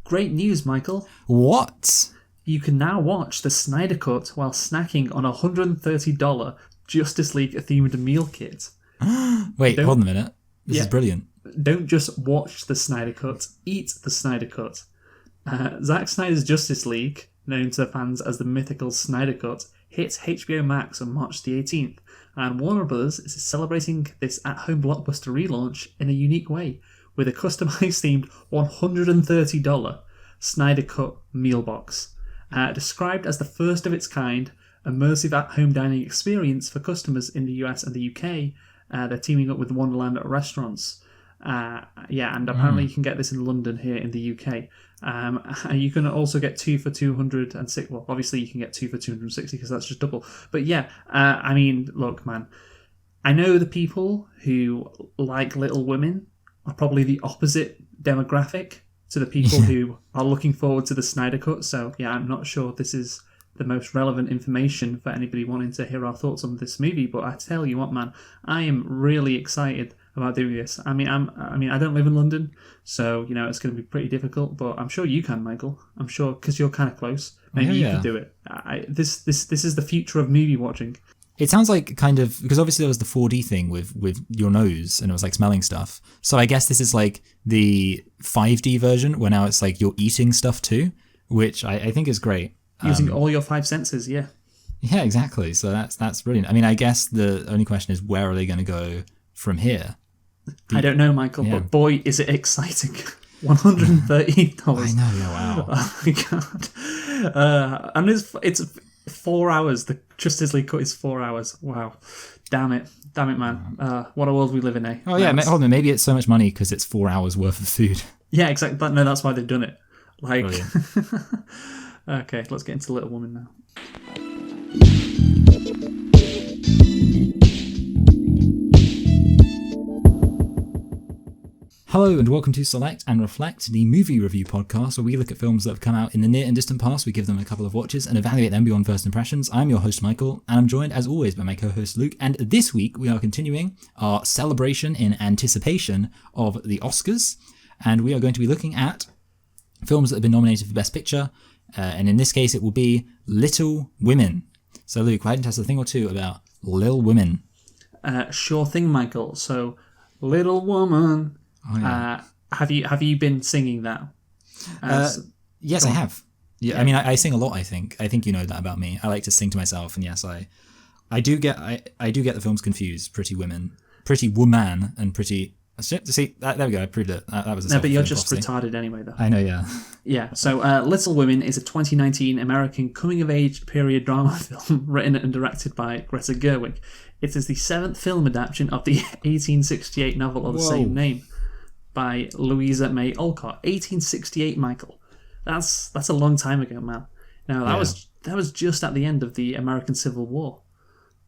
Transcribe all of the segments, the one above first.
Great news, Michael. What? You can now watch the Snyder Cut while snacking on a $130 Justice League themed meal kit. Wait, hold on a minute. This is brilliant. Don't just watch the Snyder Cut, eat the Snyder Cut. Zack Snyder's Justice League, known to fans as the mythical Snyder Cut, hits HBO Max on March the 18th, and Warner Bros. Is celebrating this at-home blockbuster relaunch in a unique way, with a customized themed $130 Snyder Cut meal box. Described as the first of its kind, immersive at-home dining experience for customers in the US and the UK, they're teaming up with Wonderland restaurants. And apparently you can get this in London here in the UK. You can also get 2 for 206. Well, obviously you can get 2 for 260 because that's just double. But look, man, I know the people who like Little Women are probably the opposite demographic to the people who are looking forward to the Snyder Cut. So yeah, I'm not sure this is the most relevant information for anybody wanting to hear our thoughts on this movie. But I tell you what, man, I am really excited about doing this. I don't live in London, so it's going to be pretty difficult. But I'm sure you can, Michael. I'm sure because you're kind of close. Maybe you can do it. This is the future of movie watching. It sounds like kind of, because obviously there was the 4D thing with your nose and it was like smelling stuff. So I guess this is like the 5D version where now it's like you're eating stuff too, which I think is great. Using all your 5 senses, yeah. Yeah, exactly. So that's brilliant. I mean, I guess the only question is where are they going to go from here? I don't know, Michael, but boy, is it exciting. $130. I know, yeah, wow. Oh my God. And it's 4 hours. The Justice League Cut is 4 hours. Wow. Damn it, man. What a world we live in, eh? Oh, yeah, hold on. Maybe it's so much money because it's 4 hours worth of food. Yeah, exactly. No, that's why they've done it. Okay, let's get into Little Woman now. Hello and welcome to Select and Reflect, the movie review podcast where we look at films that have come out in the near and distant past, we give them a couple of watches and evaluate them beyond first impressions. I'm your host Michael, and I'm joined as always by my co-host Luke, and this week we are continuing our celebration in anticipation of the Oscars, and we are going to be looking at films that have been nominated for Best Picture, and in this case it will be Little Women. So Luke, why don't you tell us a thing or two about Little Women? Sure thing, Michael. So, Little Woman... Oh, yeah. Have you been singing that? Yes, I have. Yeah, I mean, I sing a lot. I think you know that about me. I like to sing to myself, and yes, I do get the films confused. Pretty Woman, and Pretty. See, there we go. I proved it. That was a no, but you're just retarded anyway, though. I know, yeah. Yeah. So, Little Women is a 2019 American coming-of-age period drama film written and directed by Greta Gerwig. It is the 7th film adaptation of the 1868 novel of the same name, by Louisa May Alcott. 1868, Michael. That's a long time ago, man. Now that was just at the end of the American Civil War.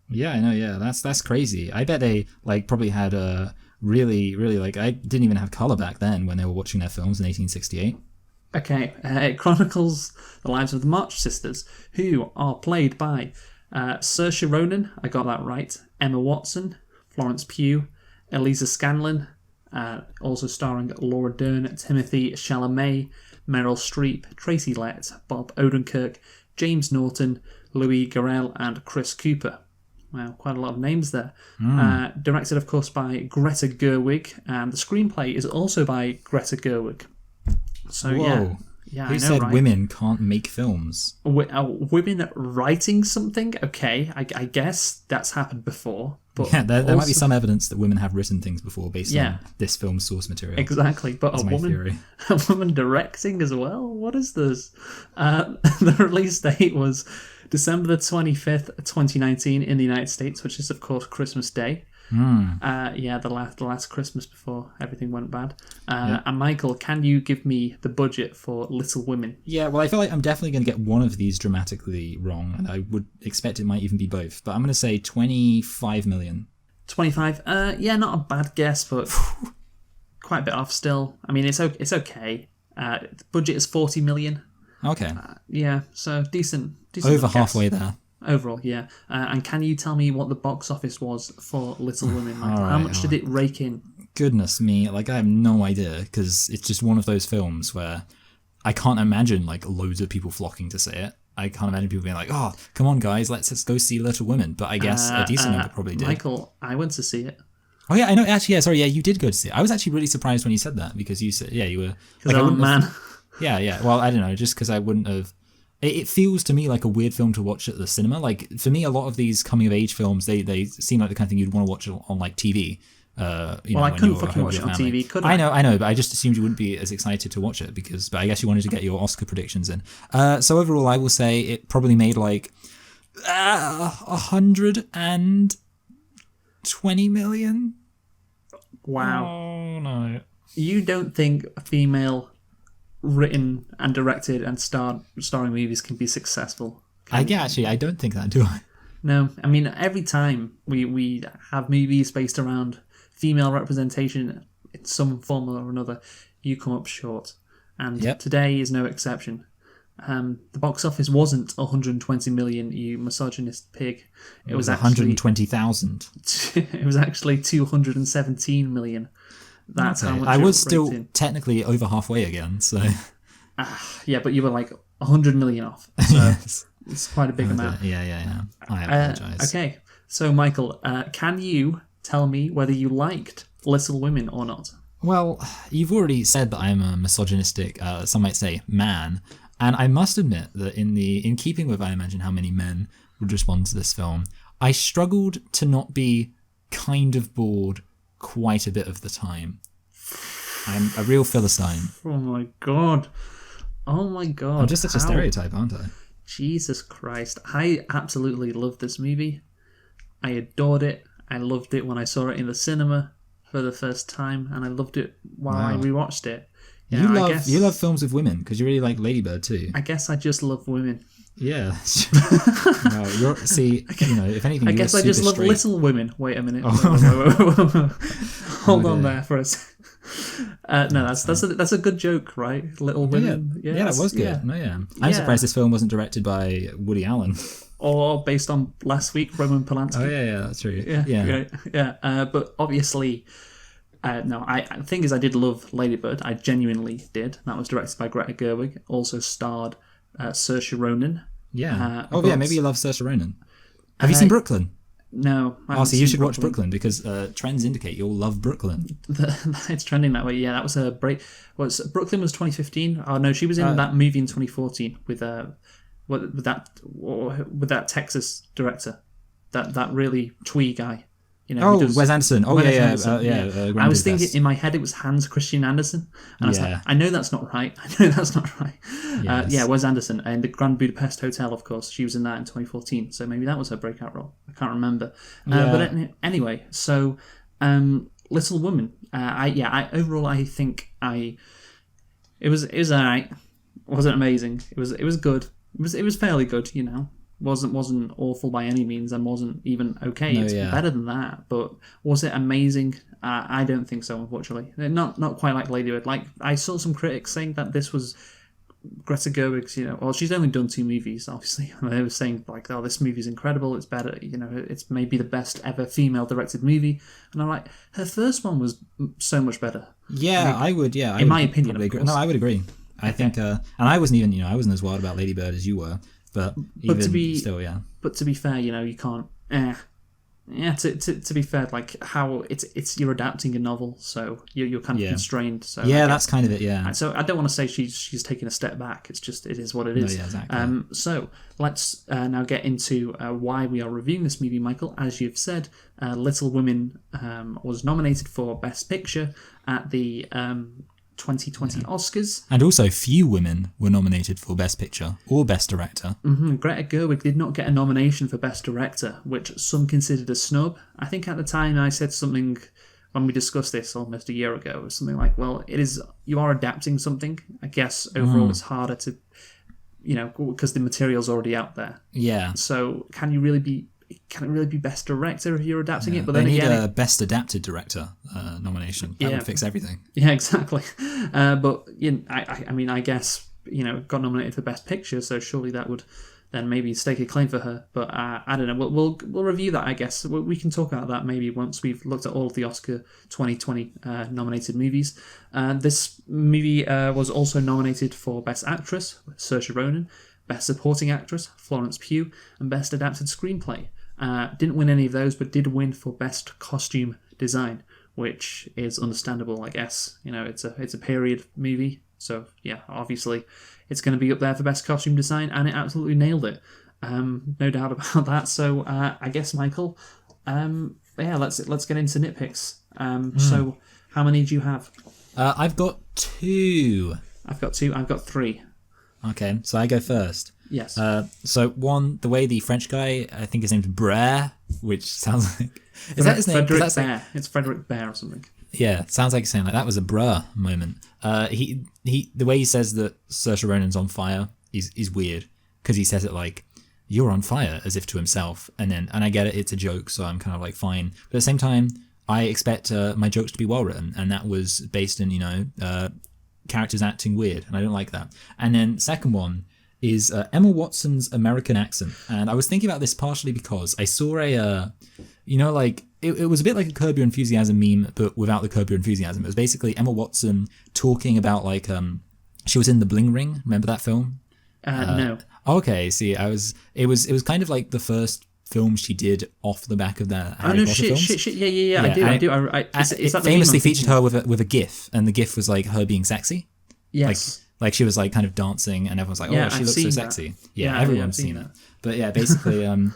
Yeah, I know. Yeah, that's crazy. I bet they probably had a really I didn't even have color back then when they were watching their films in 1868. Okay, it chronicles the lives of the March sisters, who are played by Saoirse Ronan. I got that right. Emma Watson, Florence Pugh, Elisa Scanlon. Also starring Laura Dern, Timothy Chalamet, Meryl Streep, Tracy Letts, Bob Odenkirk, James Norton, Louis Garrel, and Chris Cooper. Wow, quite a lot of names there. Directed, of course, by Greta Gerwig, and the screenplay is also by Greta Gerwig. So, whoa. Yeah, Who I know, said right? women can't make films? Women writing something? Okay, I guess that's happened before. But yeah, there might be some evidence that women have written things before based on this film's source material. Exactly, but That's a woman directing as well? What is this? The release date was December the 25th, 2019 in the United States, which is, of course, Christmas Day. The last Christmas before everything went bad. And Michael, can you give me the budget for Little Women? Yeah, well, I feel like I'm definitely going to get one of these dramatically wrong, and I would expect it might even be both. But I'm going to say 25 million. 25? Yeah, not a bad guess, but quite a bit off still. I mean, it's okay. The budget is 40 million. Okay. Yeah, so decent. Over halfway there. Overall, yeah. And can you tell me what the box office was for Little Women? How much did it rake in? Goodness me, I have no idea, because it's just one of those films where I can't imagine like loads of people flocking to see it. I can't imagine people being like, "Oh, come on, guys, let's go see Little Women." But I guess a decent number probably did. Michael, I went to see it. Oh yeah, I know. Actually, yeah, sorry, yeah, you did go to see it. I was actually really surprised when you said that because you said, yeah, you were. Because I'm a man. Yeah. Well, I don't know, just because I wouldn't have. It feels to me like a weird film to watch at the cinema. Like for me, a lot of these coming of age films, they seem like the kind of thing you'd want to watch on like TV. I couldn't fucking watch it on TV, could I? I know, but I just assumed you wouldn't be as excited to watch it but I guess you wanted to get your Oscar predictions in. So overall, I will say it probably made like 120 million. Wow. Oh no. You don't think female written and directed and starring movies can be successful? I don't think that, do I? No, I mean every time we have movies based around female representation in some form or another, you come up short, and today is no exception. The box office wasn't 120 million, you misogynist pig. It was 120,000. It was actually 217 million. That's how much I was still in. Technically over halfway again, so. Yeah, but you were like 100 million off. So Yes. It's quite a big amount. Yeah. I apologise. Okay, so Michael, can you tell me whether you liked Little Women or not? Well, you've already said that I'm a misogynistic, some might say, man, and I must admit that in keeping with, I imagine, how many men would respond to this film, I struggled to not be kind of bored quite a bit of the time. I'm a real Philistine. Oh my god. I'm just such a stereotype, aren't I? Jesus Christ. I absolutely loved this movie. I adored it. I loved it when I saw it in the cinema for the first time, and I loved it while I rewatched it. You love films with women because you really like Lady Bird too. I guess I just love women. Yeah. No, if anything, I guess I just love Little Women. Wait a minute. Hold on there for a second. No, that's a good joke, right? Little Women. Yeah, that was good. Yeah. No, yeah. I'm surprised this film wasn't directed by Woody Allen. Or based on last week, Roman Polanski. Oh yeah, that's true. Yeah. But obviously, no. The thing is, I did love Lady Bird. I genuinely did. That was directed by Greta Gerwig. Also starred Saoirse Ronan. Yeah. Maybe you love Saoirse Ronan. Have you seen Brooklyn? No. So you should watch Brooklyn because trends indicate you'll love Brooklyn. It's trending that way. Yeah, that was a break. Brooklyn was 2015? Oh no, she was in that movie in 2014 with that Texas director, that really twee guy. Wes Anderson. Wes Anderson. I was thinking in my head it was Hans Christian Andersen, and I was like, I know that's not right. Yes. Wes Anderson and the Grand Budapest Hotel, of course. She was in that in 2014, so maybe that was her breakout role. I can't remember. But anyway, so Little Woman. Overall I think it was alright. It wasn't amazing. It was good. It was fairly good, wasn't awful by any means, and wasn't even okay. It's better than that, but was it amazing? I don't think so, unfortunately. Not quite like Lady Bird. Like, I saw some critics saying that this was Greta Gerwig's, she's only done 2 movies, obviously. And they were saying like, oh, this movie's incredible. It's better, it's maybe the best ever female directed movie. And I'm like, her first one was so much better. Yeah, I would. Yeah, in my opinion, of course. No, I would agree. I think, and I wasn't even, I wasn't as wild about Lady Bird as you were. But to be fair, you can't. To be fair, like how it's you're adapting a novel, so you're kind of constrained. So that's kind of it. Yeah. So I don't want to say she's taking a step back. It's just it is what it is. No, yeah, exactly. So let's now get into why we are reviewing this movie, Michael. As you've said, Little Women was nominated for Best Picture at the 2020 Oscars. And also few women were nominated for Best Picture or Best Director. Greta Gerwig did not get a nomination for Best Director, which some considered a snub. I think at the time I said something when we discussed this almost a year ago, something like, well, you are adapting something. I guess overall it's harder to, because the material's already out there. Yeah. So can it really be Best Director if you're adapting it? But they then need again, a Best Adapted Director nomination. That would fix everything. Yeah, exactly. But I guess got nominated for Best Picture, so surely that would then maybe stake a claim for her. But I don't know. We'll review that, I guess. We can talk about that maybe once we've looked at all of the Oscar 2020 nominated movies. This movie was also nominated for Best Actress, with Saoirse Ronan, Best Supporting Actress, Florence Pugh, and Best Adapted Screenplay. Didn't win any of those, but did win for Best Costume Design, which is understandable, I guess. You know, it's a period movie, so yeah, obviously it's going to be up there for Best Costume Design, and it absolutely nailed it. No doubt about that. So I guess, Michael, let's get into nitpicks. So how many do you have? I've got 2. I've got 2. I've got 3. Okay, so I go first. Yes. So one, the way the French guy, I think his name's Brer, which sounds like... Is that his name? Frederick Bear. It's Frederick Bear or something. Yeah, sounds like saying like that was a bruh moment. He the way he says that Saoirse Ronan's on fire is weird, because he says it like, "You're on fire," as if to himself, and I get it, it's a joke, so I'm kind of like fine. But at the same time, I expect my jokes to be well written, and that was based in characters acting weird, and I don't like that. And then second one is Emma Watson's American accent, and I was thinking about this partially because I saw it was a bit like a Curb Your Enthusiasm meme, but without the Curb Your Enthusiasm. It was basically Emma Watson talking about she was in The Bling Ring. Remember that film? No. Okay, see, it was kind of like the first film she did off the back of the Harry Potter films. Shit, yeah, I do. Is that the famously featured her with a GIF, and the GIF was like her being sexy. Yes. Like she was like kind of dancing, and everyone's like, "Oh, she looks so sexy." Yeah, everyone's seen it. But yeah, basically, I've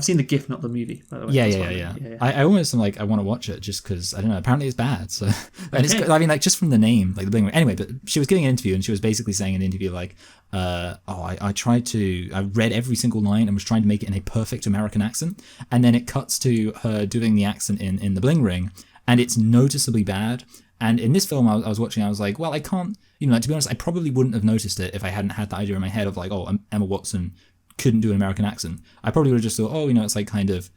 seen the GIF, not the movie, by the way. Yeah. I almost am like, I want to watch it just because, I don't know, apparently it's bad. So, and it's, I mean, like, just from the name, like the Bling Ring. Anyway, but she was giving an interview, and she was basically saying in an interview like, I read every single line and was trying to make it in a perfect American accent. And then it cuts to her doing the accent in the Bling Ring, and it's noticeably bad. And in this film I was watching, I was like, well, I can't, to be honest, I probably wouldn't have noticed it if I hadn't had the idea in my head of like, oh, Emma Watson couldn't do an American accent. I probably would have just thought, oh, it's like kind of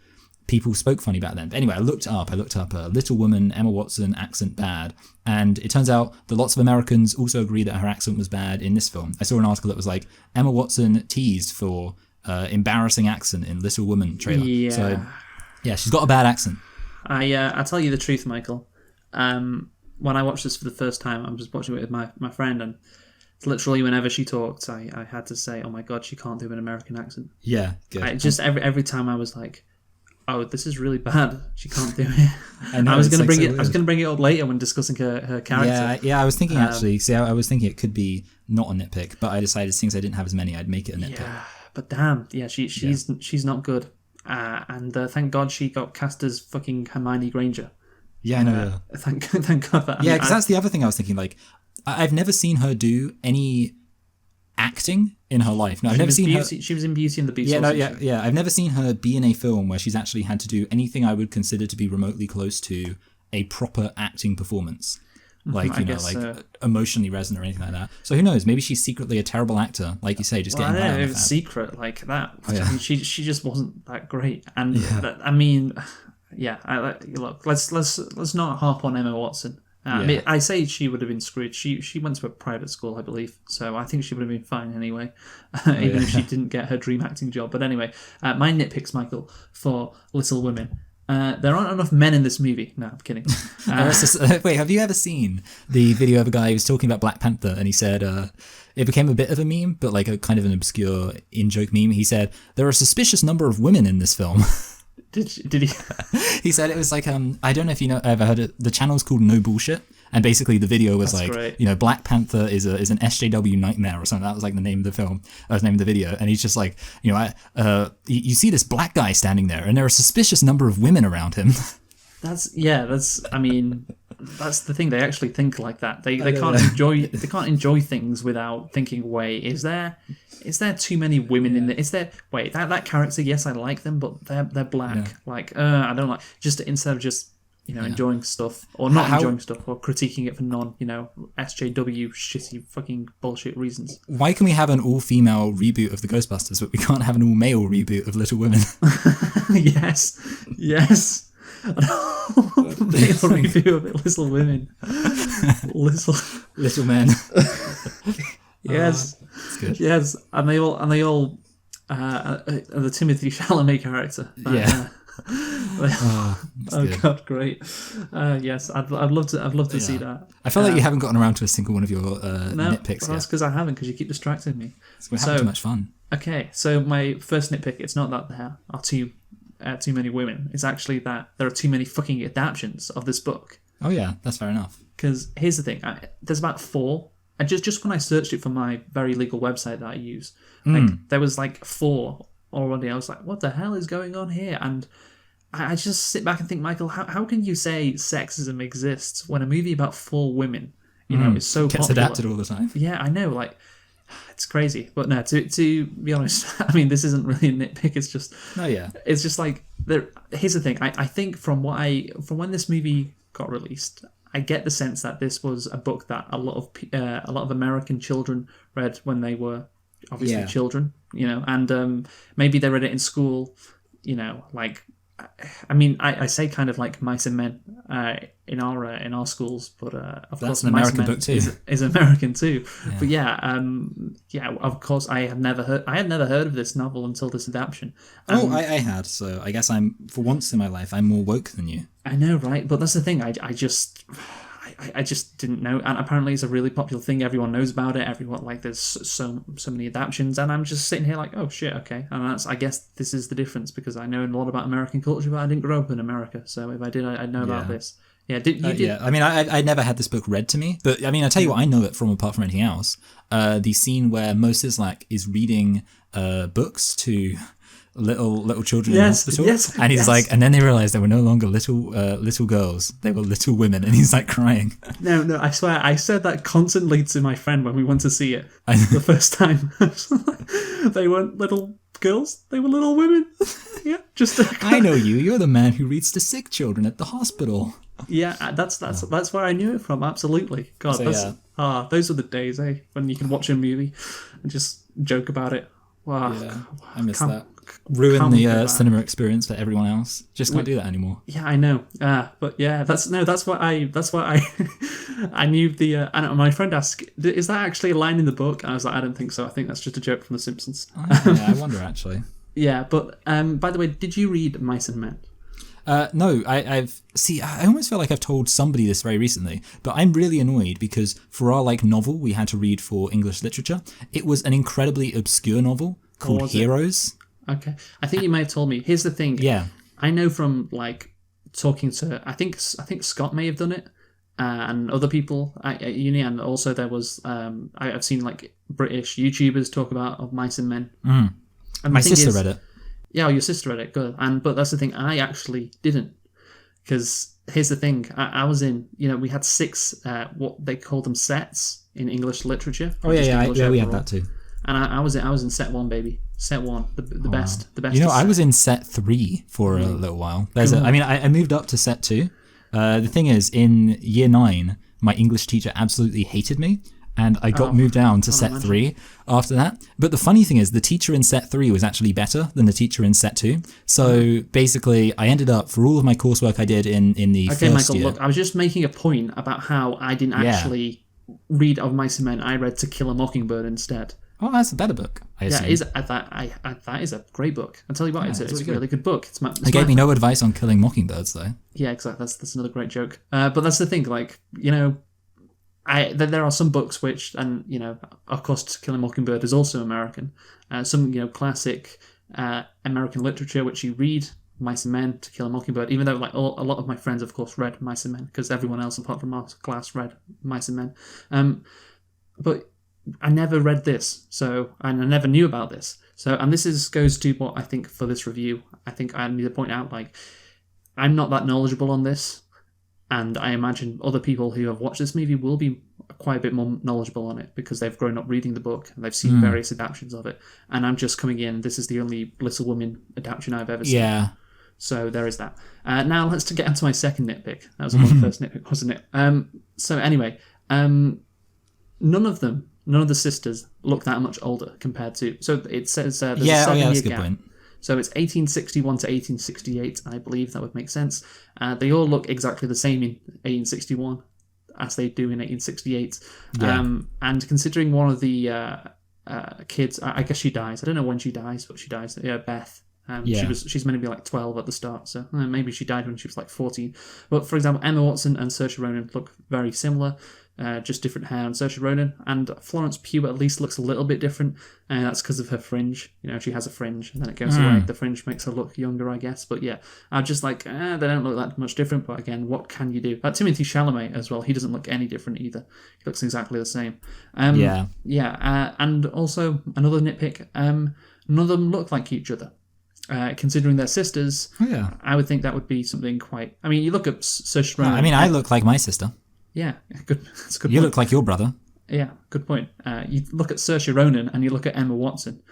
people spoke funny back then. But anyway, I looked up Little Woman, Emma Watson, accent bad. And it turns out that lots of Americans also agree that her accent was bad in this film. I saw an article that was like, Emma Watson teased for embarrassing accent in Little Woman trailer. Yeah. So, yeah, she's got a bad accent. I'll tell you the truth, Michael. When I watched this for the first time, I was just watching it with my friend, and literally whenever she talked, I had to say, "Oh my god, she can't do an American accent." Yeah, good. Every time I was like, "Oh, this is really bad. She can't do it." I was going to bring it up later when discussing her character. Yeah. I was thinking actually. See, I was thinking it could be not a nitpick, but I decided since I didn't have as many, I'd make it a nitpick. Yeah, but damn, yeah, she's not good. And thank God she got cast as fucking Hermione Granger. Yeah, I know. Thank God that. Yeah, because that's the other thing I was thinking. Like, I've never seen her do any acting in her life. No, I've never seen her. She was in Beauty and the Beast. Yeah. I've never seen her be in a film where she's actually had to do anything I would consider to be remotely close to a proper acting performance. Like, emotionally resonant or anything like that. So who knows? Maybe she's secretly a terrible actor, like you say, just getting by on the secret like that. Oh, yeah. I mean, she just wasn't that great. And I mean, yeah. Look, let's not harp on Emma Watson. I mean, I say she would have been screwed. She went to a private school, I believe, so I think she would have been fine anyway, even if she didn't get her dream acting job. But anyway, my nitpicks, Michael, for Little Women. There aren't enough men in this movie. No, I'm kidding. Wait, have you ever seen the video of a guy who was talking about Black Panther, and he said it became a bit of a meme, but like a kind of an obscure in-joke meme. He said, there are a suspicious number of women in this film. Did he? He said it was like, I don't know if you ever heard it. The channel's called No Bullshit. And basically the video was That's like, great. Black Panther is an SJW nightmare or something. That was like the name of the film, the name of the video. And he's just like, you see this black guy standing there, and there are a suspicious number of women around him. That's the thing. They actually think like that. They can't enjoy things without thinking, wait, is there too many women in there? Is there that character? Yes, I like them, but they're black. Yeah. Like, I don't like, just instead of just enjoying stuff or not enjoying stuff or critiquing it for SJW shitty fucking bullshit reasons. Why can we have an all-female reboot of the Ghostbusters, but we can't have an all-male reboot of Little Women? Yes. Male review of it, Little Women. Little Men. Yes. good. Yes, and they all the Timothy Chalamet character. Yeah. Oh good. god, great. Yes, I'd love to see that. I feel like you haven't gotten around to a single one of your No, nitpicks well, that's yet. because I haven't, because you keep distracting me. We're having too much fun. Okay, so my first nitpick, it's not that there are too many women. It's actually that there are too many fucking adaptions of this book. Oh yeah, that's fair enough. Because here's the thing, there's about 4. And just when I searched it for my very legal website that I use, like there was like 4 already. I was like, what the hell is going on here? And I just sit back and think, Michael, how can you say sexism exists when a movie about 4 women, is so Gets popular? adapted all the time. Yeah, I know, like, it's crazy. But no, to be honest, I mean, this isn't really a nitpick. It's just, Oh yeah. it's just like, here's the thing. I think from when this movie got released, I get the sense that this was a book that a lot of American children read when they were obviously children, and maybe they read it in school, like, I mean, I say kind of like Mice and Men in our schools, but of course, an Mice American and Men book too. is American too. Yeah. But of course, I had never heard of this novel until this adaptation. I had, so I guess I'm, for once in my life, I'm more woke than you. I know, right? But that's the thing. I just didn't know, and apparently it's a really popular thing. Everyone knows about it. Everyone, like, there's so many adaptions, and I'm just sitting here like, oh shit, okay. And I guess this is the difference, because I know a lot about American culture, but I didn't grow up in America. So if I did, I'd know about this. Yeah, did. Yeah, I mean, I never had this book read to me, but I mean, I tell you what, I know it from apart from anything else. The scene where Moses is reading books to little children in the hospital, and he's like, and then they realized they were no longer little girls, they were little women, and he's like crying. No, I swear, I said that constantly to my friend when we went to see it the first time. They weren't little girls, they were little women. Yeah, just I know you're the man who reads to sick children at the hospital. Yeah, that's where I knew it from. Absolutely. God, So, those are the days, when you can watch a movie and just joke about it. Wow, Yeah, I miss that. Ruin the cinema experience for everyone else. Just can't do that anymore. Yeah, I know. But yeah, that's what I I knew the. And my friend asked, "Is that actually a line in the book?" And I was like, "I don't think so. I think that's just a joke from The Simpsons." Yeah, I wonder actually. Yeah, but by the way, did you read Mice and Men? No, I almost feel like I've told somebody this very recently, but I'm really annoyed because for our novel we had to read for English literature, it was an incredibly obscure novel called Heroes. Okay, I think you may have told me. Here's the thing. Yeah, I know from talking to, I think Scott may have done it, and other people at uni, and also there was I've seen British YouTubers talk about Mice and Men. And my sister read it. Yeah, your sister read it, good. But that's the thing, I actually didn't, because here's the thing, I was in, we had 6 what they call them sets in English literature. Oh yeah, we had that too. And I was in set 1, baby. Set 1, the best. The best. I was in set 3 for a little while. I moved up to set 2. The thing is, in year 9, my English teacher absolutely hated me, and I got moved down to set 3 after that. But the funny thing is, the teacher in set 3 was actually better than the teacher in set 2. So basically, I ended up, for all of my coursework I did in the first Michael, year... look, I was just making a point about how I didn't actually read Of Mice and Men. I read To Kill a Mockingbird instead. Oh, that's a better book, I assume. Yeah, that is a great book. I'll tell you what, it's a really good book. It gave me no advice on killing mockingbirds, though. Yeah, exactly. That's another great joke. But that's the thing, there are some books which, and of course, To Kill a Mockingbird is also American. Some classic American literature which you read, Mice and Men, To Kill a Mockingbird. Even though a lot of my friends, of course, read Mice and Men, because everyone else apart from our class read Mice and Men. But I never read this, and I never knew about this. And this goes to what I think for this review. I think I need to point out, I'm not that knowledgeable on this, and I imagine other people who have watched this movie will be quite a bit more knowledgeable on it because they've grown up reading the book and they've seen various adaptations of it. And I'm just coming in. This is the only Little Women adaptation I've ever seen. Yeah. So there is that. Now let's get into my second nitpick. That was my first nitpick, wasn't it? So anyway, none of the sisters look that much older compared to... So it says there's a 7-year that's a good gap. point. So it's 1861 to 1868, I believe that would make sense. They all look exactly the same in 1861 as they do in 1868. Yeah. And considering one of the kids. I guess she dies. I don't know when she dies, but she dies. Yeah, Beth. Yeah. She's meant to be like 12 at the start, so maybe she died when she was like 14. But for example, Emma Watson and Saoirse Ronan look very similar, just different hair on Saoirse Ronan, and Florence Pugh at least looks a little bit different, and that's because of her fringe. You know, she has a fringe, and then it goes away. The fringe makes her look younger, I guess. But yeah, I'm just like, they don't look that much different. But again, what can you do? Timothy Chalamet as well. He doesn't look any different either. He looks exactly the same. And also another nitpick. None of them look like each other. Considering they're sisters, I would think that would be something quite. I mean, you look at Saoirse Ronan. I mean, I look like my sister. Yeah, good. That's a good. You point. look like your brother. Yeah, good point. You look at Saoirse Ronan and you look at Emma Watson.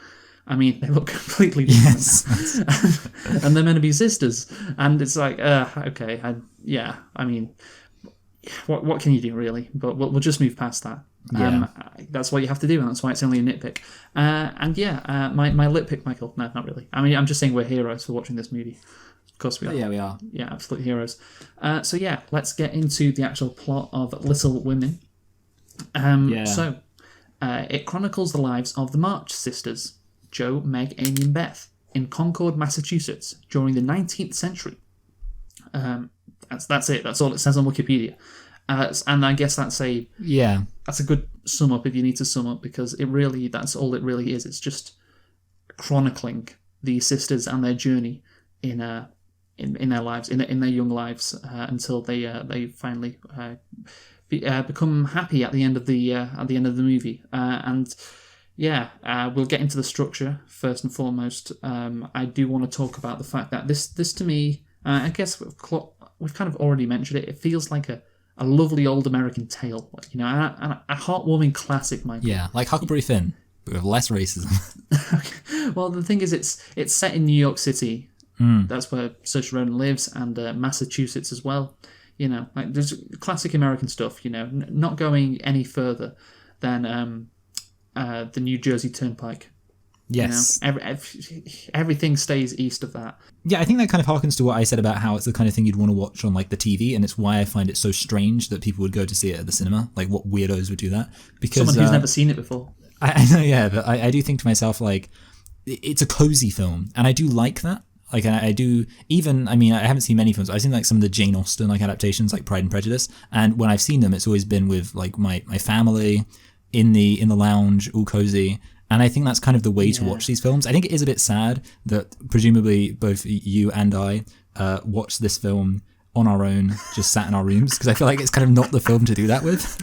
I mean, they look completely different. Yes. And they're meant to be sisters, and it's like, okay, I mean, what can you do really? But we'll just move past that. That's what you have to do, and that's why it's only a nitpick. My lit pick, Michael. No, not really. I mean, I'm just saying we're heroes for watching this movie. Of course we are. Yeah, we are. Yeah, absolute heroes. Let's get into the actual plot of Little Women. So, it chronicles the lives of the March sisters, Jo, Meg, Amy, and Beth, in Concord, Massachusetts, during the 19th century. That's it. That's all it says on Wikipedia. And I guess that's a good sum up if you need to sum up, because that's all it really is. It's just chronicling the sisters and their journey in their lives, in their young lives, until they finally become happy at the end of the movie. We'll get into the structure first and foremost. I do want to talk about the fact that this to me, I guess we've kind of already mentioned it. It feels like a lovely old American tale, you know, a heartwarming classic, Michael. Yeah, like Huckleberry Finn, but with less racism. Well, the thing is, it's set in New York City. That's where Saoirse Ronan lives, and Massachusetts as well. You know, like there's classic American stuff. You know, not going any further than the New Jersey Turnpike. Yes. You know, everything stays east of that. Yeah, I think that kind of harkens to what I said about how it's the kind of thing you'd want to watch on like the TV, and it's why I find it so strange that people would go to see it at the cinema. Like, what weirdos would do that? Because someone who's never seen it before. I know, yeah, but I do think to myself, like, it's a cozy film, and I do like that. Like, I do, even, I mean, I haven't seen many films. I've seen like some of the Jane Austen like adaptations, like Pride and Prejudice, and when I've seen them, it's always been with like my family in the lounge, all cozy. And I think that's kind of the way to watch these films. I think it is a bit sad that presumably both you and I watched this film on our own, just sat in our rooms, because I feel like it's kind of not the film to do that with.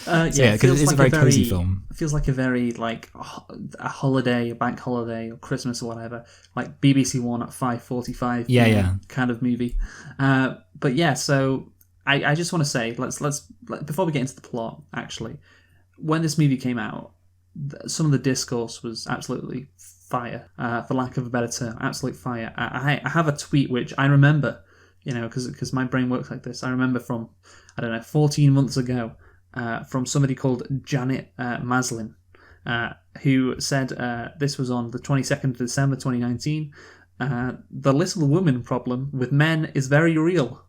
Because it is a very cozy film. It feels like a very like a holiday, a bank holiday, or Christmas or whatever, like BBC One at 5:45. Kind of movie. But yeah, so I just want to say, let's before we get into the plot, actually, when this movie came out, some of the discourse was absolutely fire, for lack of a better term, absolute fire. I have a tweet which I remember, you know, because my brain works like this. I remember from, 14 months ago, from somebody called Janet Maslin, who said, this was on the 22nd of December 2019, the little woman problem with men is very real.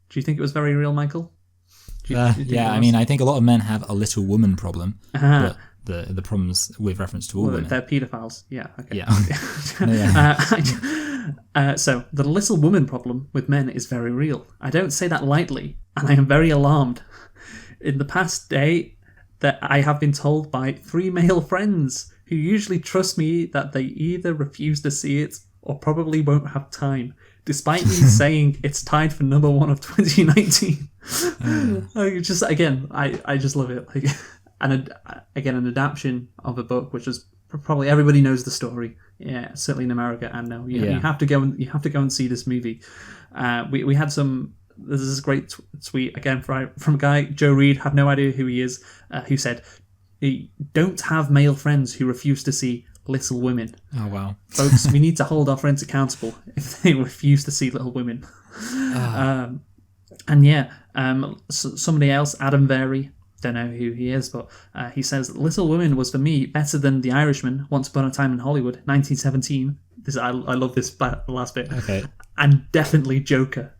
Do you think it was very real, Michael? I mean, I think a lot of men have a little woman problem, but the problems with reference to all women. They're paedophiles. Yeah. Okay. Yeah. So the little woman problem with men is very real. I don't say that lightly, and I am very alarmed. In the past day, that I have been told by 3 male friends who usually trust me that they either refuse to see it or probably won't have time, despite me saying it's tied for number 1 of 2019. I just love it. Like, and again, an adaptation of a book, which is probably everybody knows the story. Yeah, certainly in America, and no, you have to go and see this movie. We had some. This is a great tweet again from a guy, Joe Reed. Have no idea who he is. Who said, "Don't have male friends who refuse to see Little Women." Oh wow, folks, we need to hold our friends accountable if they refuse to see Little Women. Somebody else, Adam Very, don't know who he is, but he says, Little Women was for me better than The Irishman, Once Upon a Time in Hollywood, 1917. I love this last bit. Okay. And definitely Joker,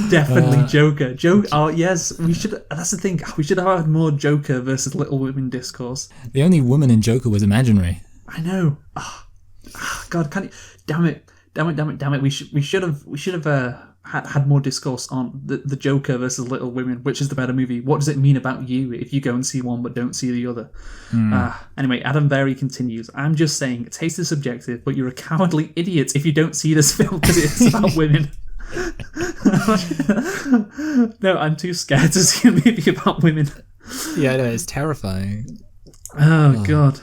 Definitely Joker. Joker. Oh yes, we should. That's the thing. We should have had more Joker versus Little Women discourse. The only woman in Joker was imaginary. I know. God, can't you? Damn it! We should have had more discourse on the Joker versus Little Women. Which is the better movie? What does it mean about you if you go and see one but don't see the other? Anyway, Adam Berry continues. I'm just saying, taste is subjective, but you're a cowardly idiot if you don't see this film because it's about women. No, I'm too scared to see a movie about women. Yeah, I know, it's terrifying. Oh God,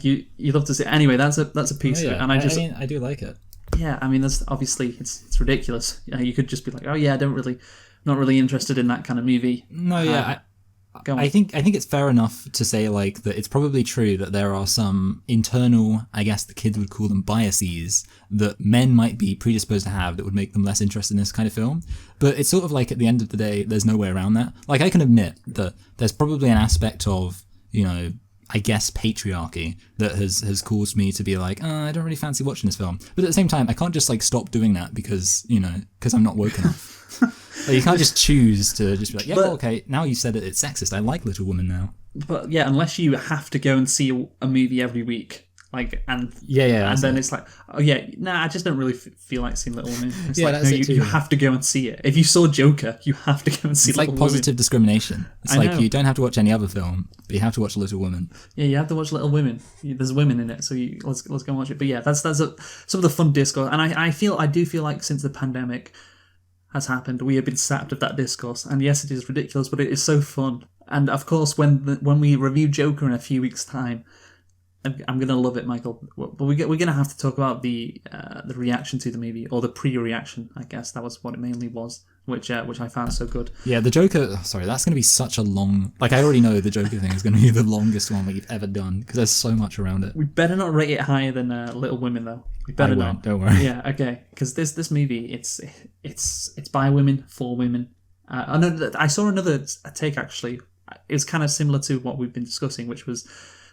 you love to see. Anyway, that's a piece of it, and I do like it. Yeah, I mean, that's obviously it's ridiculous. You could just be like, oh yeah, not really interested in that kind of movie. No, yeah. I think it's fair enough to say like that it's probably true that there are some internal, I guess the kids would call them biases, that men might be predisposed to have that would make them less interested in this kind of film. But it's sort of like at the end of the day, there's no way around that. Like I can admit that there's probably an aspect of, I guess patriarchy that has caused me to be like, I don't really fancy watching this film. But at the same time, I can't just like stop doing that because I'm not woke enough. Like, you can't just choose to just be like, okay, now you said it's sexist. I like Little Women now. But yeah, unless you have to go and see a movie every week, and then it's like, I just don't really feel like seeing Little Women. It's you have to go and see it. If you saw Joker, you have to go and see Little Women. It's like positive discrimination. It's like you don't have to watch any other film, but you have to watch Little Women. Yeah, you have to watch Little Women. There's women in it, so let's go and watch it. But yeah, that's some of the fun discourse, and I do feel like since the pandemic has happened, we have been sapped of that discourse. And yes, it is ridiculous, but it is so fun. And of course, when we review Joker in a few weeks' time, I'm gonna love it, Michael. But we're gonna have to talk about the reaction to the movie, or the pre-reaction. I guess that was what it mainly was, which I found so good. Yeah, the Joker. Sorry, that's gonna be such a long. Like I already know the Joker thing is gonna be the longest one we've ever done because there's so much around it. We better not rate it higher than Little Women, though. We better not. Don't worry. Yeah, okay. Because this movie, it's by women for women. I saw another take actually. It's kind of similar to what we've been discussing, which was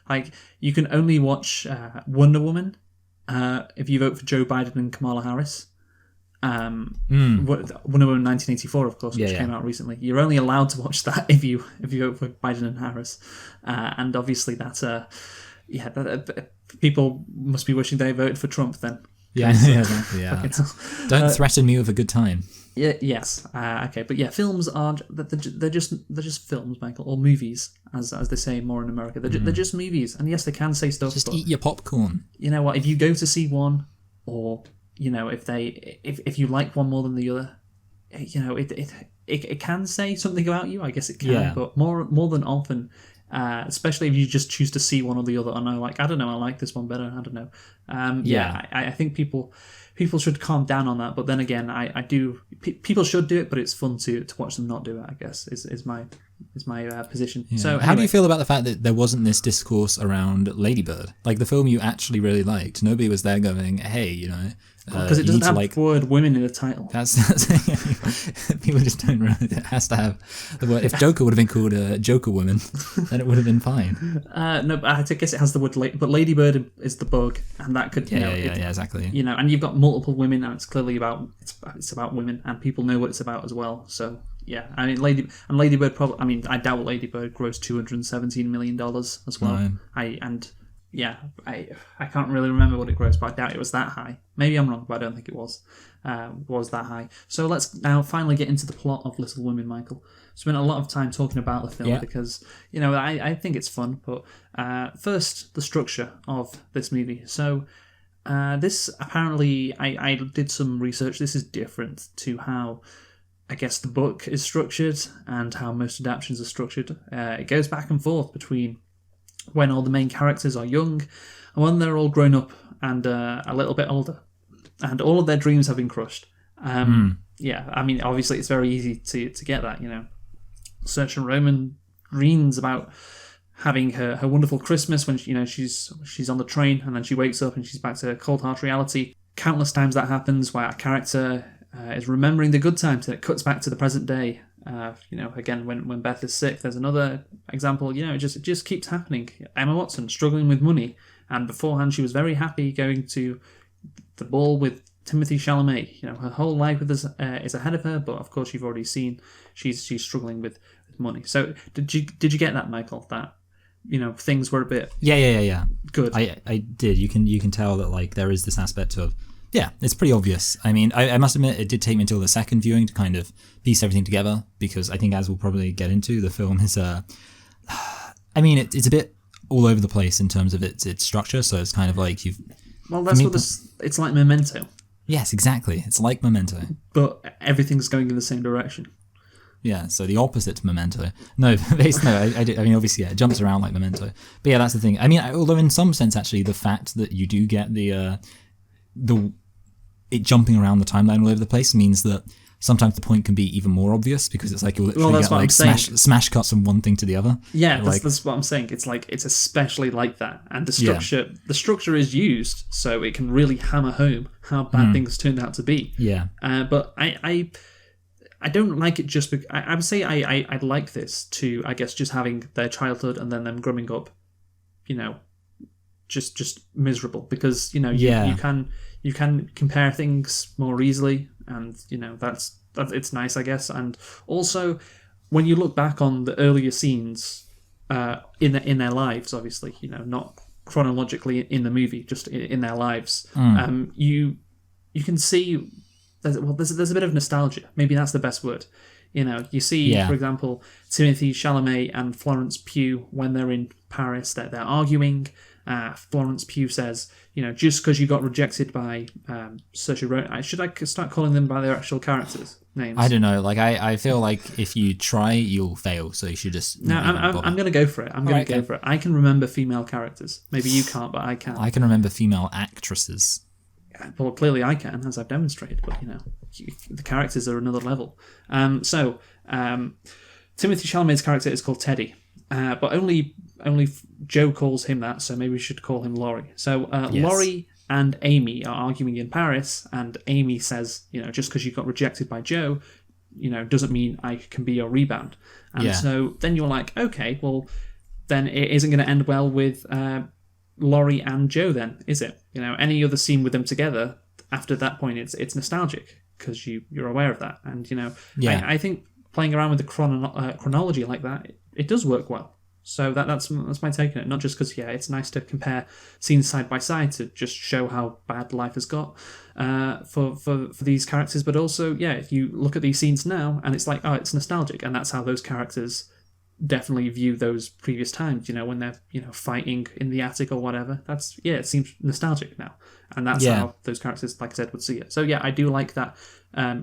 like you can only watch Wonder Woman if you vote for Joe Biden and Kamala Harris. Wonder Woman 1984, of course, which came out recently. You're only allowed to watch that if you vote for Biden and Harris, and obviously that's people must be wishing they voted for Trump then. Yeah, exactly. Yeah. Don't threaten me with a good time. Yeah. Yes. Okay. But yeah, films are they're just films, Michael, or movies, as they say more in America. They're just movies, and yes, they can say stuff. Just eat your popcorn. You know what? If you go to see one, or if you like one more than the other, it can say something about you. I guess it can, but more than often. Especially if you just choose to see one or the other, and I don't know, I like this one better. I don't know. I think people should calm down on that. But then again, I do. People should do it, but it's fun to watch them not do it. I guess is my position. Yeah. So how do you feel about the fact that there wasn't this discourse around Lady Bird, like the film you actually really liked? Nobody was there going, hey, because it doesn't have the word women in the title. That's people just don't really. It has to have the word. If Joker would have been called Joker Woman, then it would have been fine. No, but I guess it has the word. But Lady Bird is the bug, and that could exactly. And you've got multiple women, and it's clearly about it's about women, and people know what it's about as well. So yeah, I mean Lady Bird probably. I mean, I doubt Lady Bird grossed $217 million as well. No. I can't really remember what it grossed, but I doubt it was that high. Maybe I'm wrong, but I don't think it was that high. So let's now finally get into the plot of Little Women, Michael. Spent a lot of time talking about the film because, I think it's fun. But first, the structure of this movie. So this apparently, I did some research. This is different to how, I guess, the book is structured and how most adaptations are structured. It goes back and forth between when all the main characters are young and when they're all grown up and a little bit older, and all of their dreams have been crushed. Yeah, I mean, obviously it's very easy to get that, Saoirse Ronan dreams about having her wonderful Christmas when she's on the train, and then she wakes up and she's back to cold hard reality. Countless times that happens where a character is remembering the good times and it cuts back to the present day. Again, when Beth is sick, there's another example. It just keeps happening. Emma Watson struggling with money, and beforehand she was very happy going to the ball with Timothy Chalamet, her whole life with us is ahead of her, but of course you've already seen she's struggling with money. So did you get that, Michael? That things were a bit yeah. good. I did. You can tell that like there is this aspect of it's pretty obvious. I mean, I must admit it did take me until the second viewing to kind of piece everything together, because I think, as we'll probably get into, the film is I mean, it's a bit all over the place in terms of its structure. So it's kind of like that's what it's like Memento. Yes, exactly. It's like Memento, but everything's going in the same direction. Yeah, so the opposite to Memento. No, I mean, obviously, it jumps around like Memento. But yeah, that's the thing. I mean, although in some sense, actually, the fact that you do get it jumping around the timeline all over the place means that sometimes the point can be even more obvious, because it's like you'll literally get like smash cuts from one thing to the other. Yeah, that's what I'm saying. It's like it's especially like that, and the structure is used so it can really hammer home how bad things turned out to be. Yeah, but I don't like it just because I would say I like this to, I guess, just having their childhood and then them growing up, just miserable, because you can compare things more easily, and that's it's nice, I guess. And also when you look back on the earlier scenes in their lives, obviously not chronologically in the movie, just in their lives, you can see. There's a bit of nostalgia. Maybe that's the best word. You see, for example, Timothy Chalamet and Florence Pugh when they're in Paris, they're arguing. Florence Pugh says, just because you got rejected by Saoirse Ronan, should I start calling them by their actual characters' names? I don't know. Like I feel like if you try, you'll fail. So you should just. No, I'm going to go for it. I'm going to go for it. I can remember female characters. Maybe you can't, but I can. I can remember female actresses. Well, clearly I can, as I've demonstrated, but the characters are another level. So Timothy Chalamet's character is called Teddy, but only Joe calls him that, so maybe we should call him Laurie. So yes. Laurie and Amy are arguing in Paris, and Amy says, just because you got rejected by Joe, doesn't mean I can be your rebound. And so then you're like, okay, well, then it isn't going to end well with Laurie and Joe then, is it? Any other scene with them together after that point, it's nostalgic because you're aware of that. And I think playing around with the chronology like that, it does work well. So that's my take on it. Not just because it's nice to compare scenes side by side to just show how bad life has got for these characters, but also if you look at these scenes now and it's like, oh, it's nostalgic, and that's how those characters definitely view those previous times, when they're fighting in the attic or whatever. That's it seems nostalgic now, and that's how those characters, like I said, would see it. So I do like that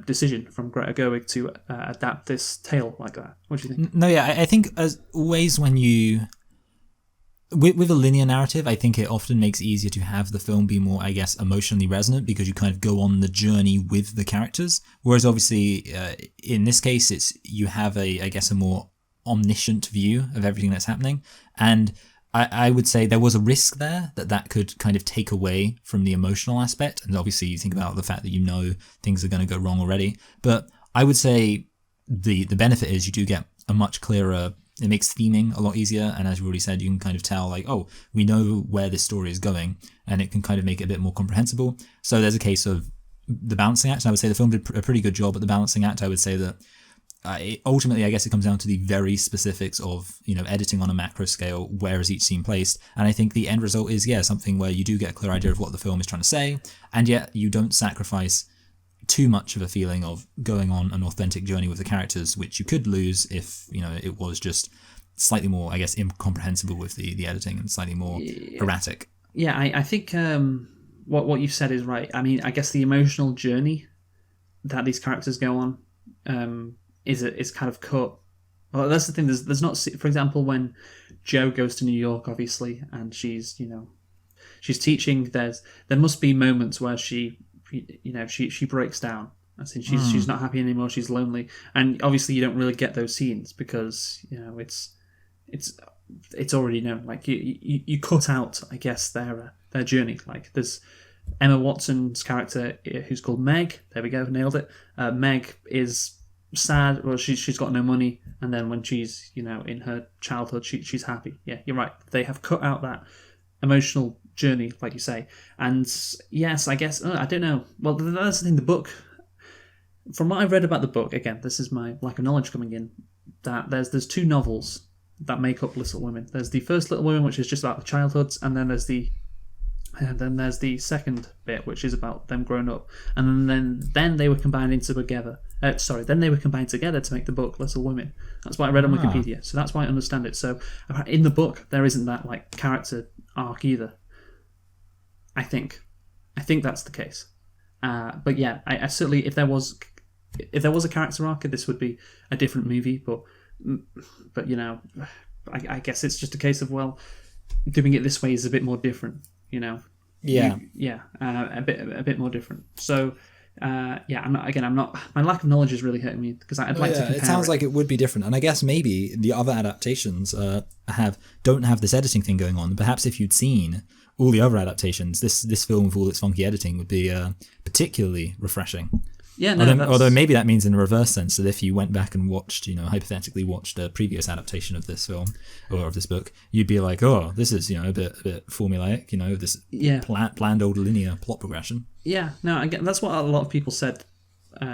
decision from Greta Gerwig to adapt this tale like that. What do you think? No, I think as always when you with a linear narrative, I think it often makes it easier to have the film be more, I guess, emotionally resonant, because you kind of go on the journey with the characters. Whereas obviously in this case, you have a more omniscient view of everything that's happening, and I would say there was a risk there that could kind of take away from the emotional aspect. And obviously you think about the fact that things are going to go wrong already, but I would say the benefit is you do get a much clearer, it makes theming a lot easier, and as you already said, you can kind of tell like, oh, we know where this story is going, and it can kind of make it a bit more comprehensible. So there's a case of the balancing act, and I would say the film did a pretty good job at the balancing act. I would say that ultimately, I guess it comes down to the very specifics of, editing on a macro scale, where is each scene placed. And I think the end result is, something where you do get a clear idea of what the film is trying to say, and yet you don't sacrifice too much of a feeling of going on an authentic journey with the characters, which you could lose if, it was just slightly more, I guess, incomprehensible with the editing and slightly more erratic. Yeah, I think what you've said is right. I mean, I guess the emotional journey that these characters go on is kind of cut. Well, that's the thing. There's not, for example, when Jo goes to New York, obviously, and she's teaching. There must be moments where she breaks down. As in she's not happy anymore. She's lonely, and obviously you don't really get those scenes because it's already known. Like you cut out, I guess, their journey. Like there's Emma Watson's character, who's called Meg. There we go, nailed it. Meg is sad. Well, she's got no money, and then when she's in her childhood, she's happy. Yeah, you're right. They have cut out that emotional journey, like you say. And yes, I guess, I don't know. Well, that's the thing, the book, from what I've read about the book, again, this is my lack of knowledge coming in, that there's two novels that make up Little Women. There's the first Little Women, which is just about childhoods, and then there's the second bit, which is about them growing up, and then they were combined together. Then they were combined together to make the book Little Women. That's what I read on Wikipedia, so that's why I understand it. So in the book, there isn't that like character arc either. I think that's the case. But yeah, I certainly, if there was a character arc, this would be a different movie. But you know, I guess it's just a case of, well, doing it this way is a bit more different. You know, a bit more different. So, I'm not. My lack of knowledge is really hurting me because I'd like to compare. It sounds like it would be different, and I guess maybe the other adaptations don't have this editing thing going on. Perhaps if you'd seen all the other adaptations, this film with all its funky editing would be particularly refreshing. Yeah, no, although maybe that means in a reverse sense that if you went back and watched, hypothetically watched a previous adaptation of this film or of this book, you'd be like, oh, this is, a bit formulaic, this bland old linear plot progression. Yeah, no, again, that's what a lot of people said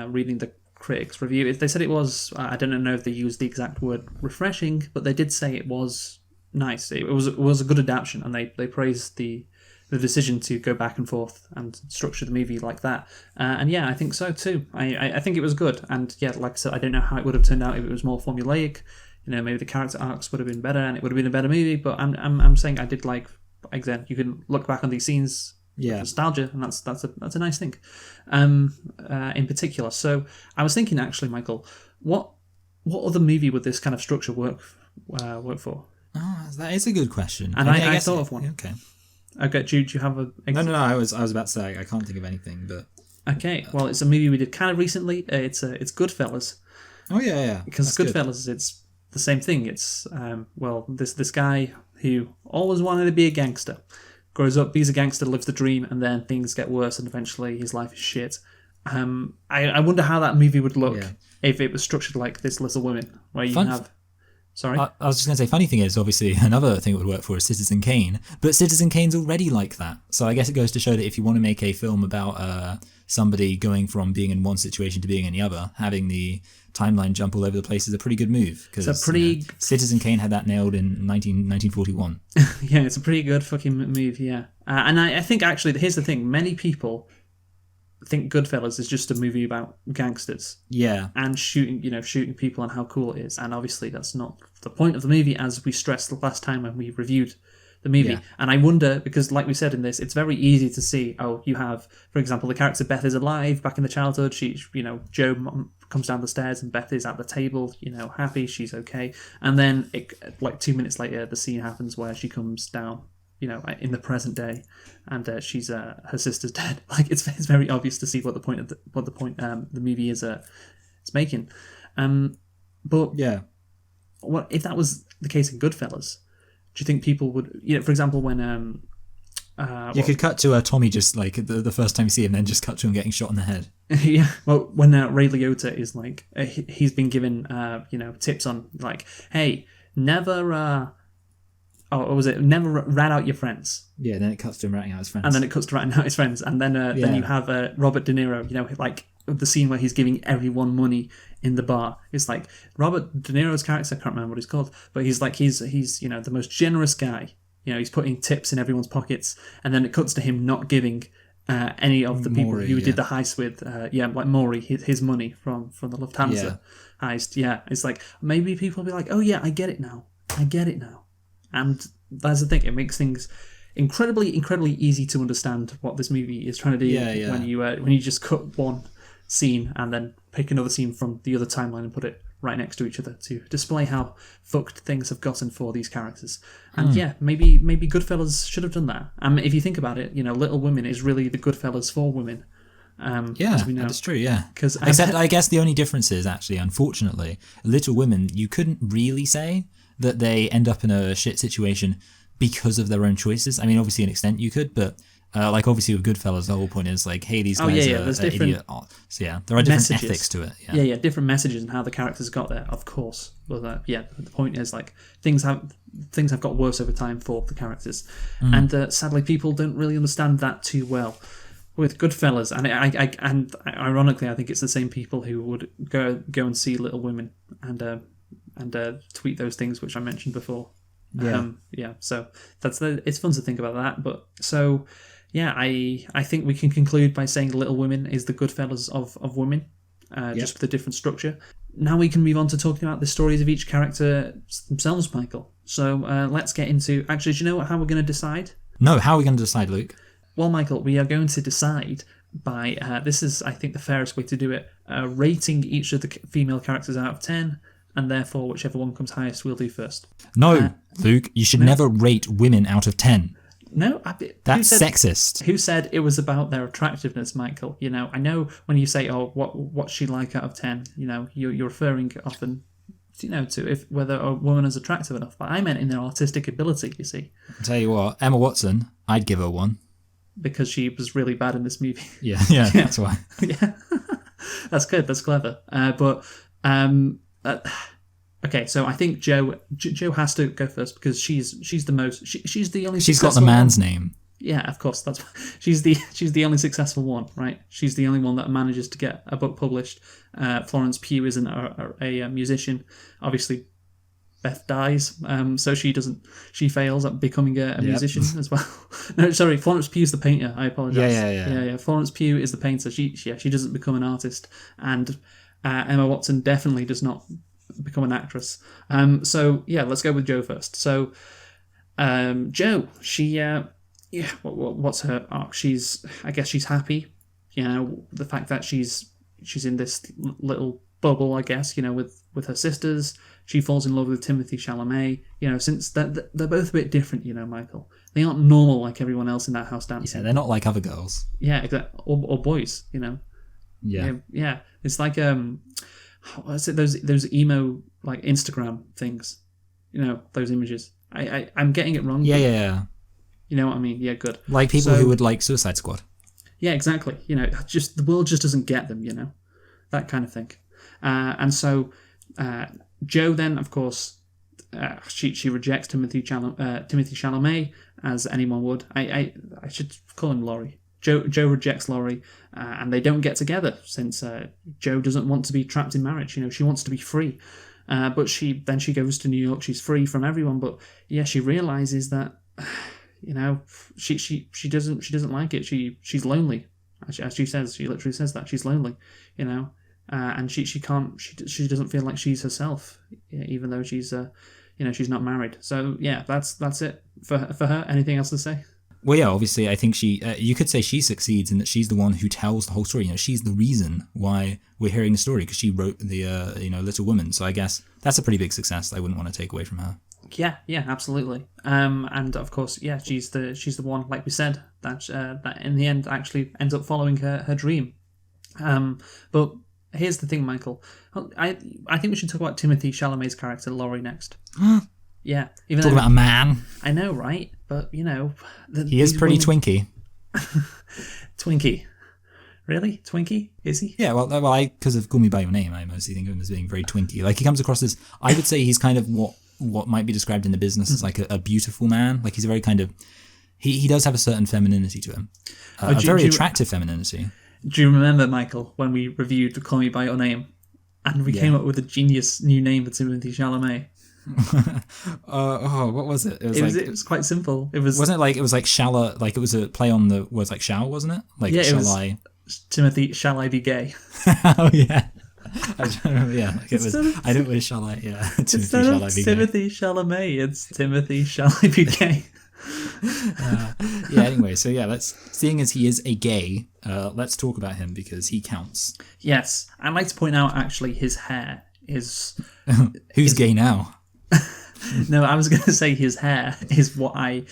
reading the critics' review. They said it was, I don't know if they used the exact word refreshing, but they did say it was nice. It was a good adaptation, and they praised the decision to go back and forth and structure the movie like that. And yeah, I think so too. I think it was good. And yeah, like I said, I don't know how it would have turned out if it was more formulaic. Maybe the character arcs would have been better and it would have been a better movie. But I'm saying I did like, again, you can look back on these scenes with nostalgia, and that's a nice thing. In particular. So I was thinking actually, Michael, what other movie would this kind of structure work for? Oh, that is a good question. And I thought of one. Okay. Okay, do you have a... No, I was about to say, I can't think of anything, but... Okay, well, it's a movie we did kind of recently. It's Goodfellas. Oh, yeah. Because Goodfellas, it's the same thing. It's, this guy who always wanted to be a gangster, grows up, he's a gangster, lives the dream, and then things get worse, and eventually his life is shit. I wonder how that movie would look if it was structured like this Little Women, where you have... Sorry? I was just going to say, funny thing is, obviously, another thing that would work for is Citizen Kane, but Citizen Kane's already like that. So I guess it goes to show that if you want to make a film about somebody going from being in one situation to being in the other, having the timeline jump all over the place is a pretty good move. Because Citizen Kane had that nailed in 1941. Yeah, it's a pretty good fucking move, yeah. And I think, actually, here's the thing. Many people think Goodfellas is just a movie about gangsters. Yeah. And shooting people and how cool it is. And obviously that's not the point of the movie, as we stressed the last time when we reviewed the movie. Yeah. And I wonder, because like we said in this, it's very easy to see, you have, for example, the character Beth is alive back in the childhood. She, Joe comes down the stairs and Beth is at the table, happy, she's okay. And then 2 minutes later, the scene happens where she comes down, in the present day, and she's her sister's dead. Like it's very obvious to see what the point the movie is making. But yeah, what if that was the case in Goodfellas? Do you think people would, for example, when you could cut to Tommy just like the first time you see him, then just cut to him getting shot in the head. Yeah, well, when Ray Liotta is like, he's been given tips on like, hey, never. Or was it never rat out your friends? Yeah, then it cuts to him ratting out his friends. And then it cuts to ratting out his friends. And then you have Robert De Niro, like the scene where he's giving everyone money in the bar. It's like Robert De Niro's character, I can't remember what he's called, but he's like, he's the most generous guy. He's putting tips in everyone's pockets. And then it cuts to him not giving any of the people who did the heist with, like Maury, his money from the Lufthansa heist. Yeah, it's like, maybe people will be like, oh yeah, I get it now. And that's the thing; it makes things incredibly, incredibly easy to understand what this movie is trying to do. When you just cut one scene and then pick another scene from the other timeline and put it right next to each other to display how fucked things have gotten for these characters. And maybe Goodfellas should have done that. If you think about it, Little Women is really the Goodfellas for women. As we know. That's true. Yeah, except I guess the only difference is actually, unfortunately, Little Women, you couldn't really say that they end up in a shit situation because of their own choices. I mean, obviously, an extent you could, but Like obviously with Goodfellas, the whole point is like, hey, these Oh, guys yeah, are there's an different idiot. So yeah, there are different messages. ethics to it. Yeah, different messages and how the characters got there, of course. But the point is like things have got worse over time for the characters, and sadly, people don't really understand that too well. With Goodfellas, and ironically, I think it's the same people who would go and see Little Women and tweet those things which I mentioned before. So it's fun to think about that. But so yeah, I think we can conclude by saying Little Women is the Goodfellas of women, just with a different structure. Now we can move on to talking about the stories of each character themselves, Michael. So let's get into. Actually, do you know how we're going to decide? No, how are we going to decide, Luke? Well, Michael, we are going to decide by this is, I think, the fairest way to do it. Rating each of the female characters out of 10, and therefore whichever one comes highest, we'll do first. No, Luke, you should never rate women out of 10. No, that's sexist. Who said it was about their attractiveness, Michael? You know, I know when you say, "Oh, what's she like out of 10?" You know, you're referring often, to if whether a woman is attractive enough. But I meant in their artistic ability. You see. I'll tell you what, Emma Watson, I'd give her 1. Because she was really bad in this movie. Yeah, that's why. Yeah, that's good. That's clever. Okay, so I think Jo has to go first because she's the most. She's the only. She's got the man's name. Yeah, of course. She's the only successful one, right? She's the only one that manages to get a book published. Florence Pugh isn't a musician, obviously. Beth dies, so she fails at becoming a musician as well. No, sorry, Florence Pugh's the painter. I apologise. Yeah. Florence Pugh is the painter. She doesn't become an artist, and Emma Watson definitely does not become an actress. So yeah, let's go with Jo first. So Jo, she what's her arc? I guess she's happy. You know, the fact that she's in this little bubble, I guess. You know, with her sisters. She falls in love with Timothée Chalamet. You know, since they're both a bit different. You know, Michael. They aren't normal like everyone else in that house dancing. Yeah, they're not like other girls. Yeah, exactly. Or boys. You know. Yeah. It's like what's it? Those emo like Instagram things. You know, those images. I'm getting it wrong. Yeah. You know what I mean? Yeah, good. Like people who would like Suicide Squad. Yeah, exactly. You know, just the world just doesn't get them. You know, that kind of thing. And so. Jo then, of course, she rejects Timothée Chalamet as anyone would. I should call him Laurie. Jo rejects Laurie, and they don't get together since Jo doesn't want to be trapped in marriage. You know, she wants to be free. But she goes to New York. She's free from everyone. But yeah, she realizes that you know she doesn't like it. She's lonely. As she says, she literally says that she's lonely. You know. And she doesn't feel like she's herself, even though she's she's not married. So yeah, that's it for her. Anything else to say? Well, yeah, obviously, I think you could say she succeeds in that she's the one who tells the whole story. You know, she's the reason why we're hearing the story because she wrote the Little Women. So I guess that's a pretty big success that I wouldn't want to take away from her. Yeah, absolutely. And of course, yeah, she's the one, like we said, that in the end actually ends up following her dream. But here's the thing, Michael. I think we should talk about Timothée Chalamet's character, Laurie, next. Yeah. Talk about a man. I know, right? But, you know... He is pretty twinky. Twinky. Really? Twinky? Is he? Yeah, well, because of Call Me By Your Name, I mostly think of him as being very twinky. Like, he comes across as... I would say he's kind of what might be described in the business as like a beautiful man. Like, he's a very kind of... He does have a certain femininity to him. A very attractive femininity. Do you remember, Michael, when we reviewed Call Me By Your Name and we came up with a genius new name for Timothée Chalamet? What was it? It was quite simple. Wasn't it like Shala, like it was a play on the words like shall, wasn't it? Like, yeah, shall I? Timothy, shall I be gay? Oh, yeah. I don't remember, yeah. Like it was, I don't wish shall I, yeah. Instead of Timothée Chalamet, it's Timothy, shall I be gay? Anyway, so yeah, seeing as he is a gay, let's talk about him because he counts. Yes, I'd like to point out actually his hair is... Who's gay now? No, I was going to say his hair is what I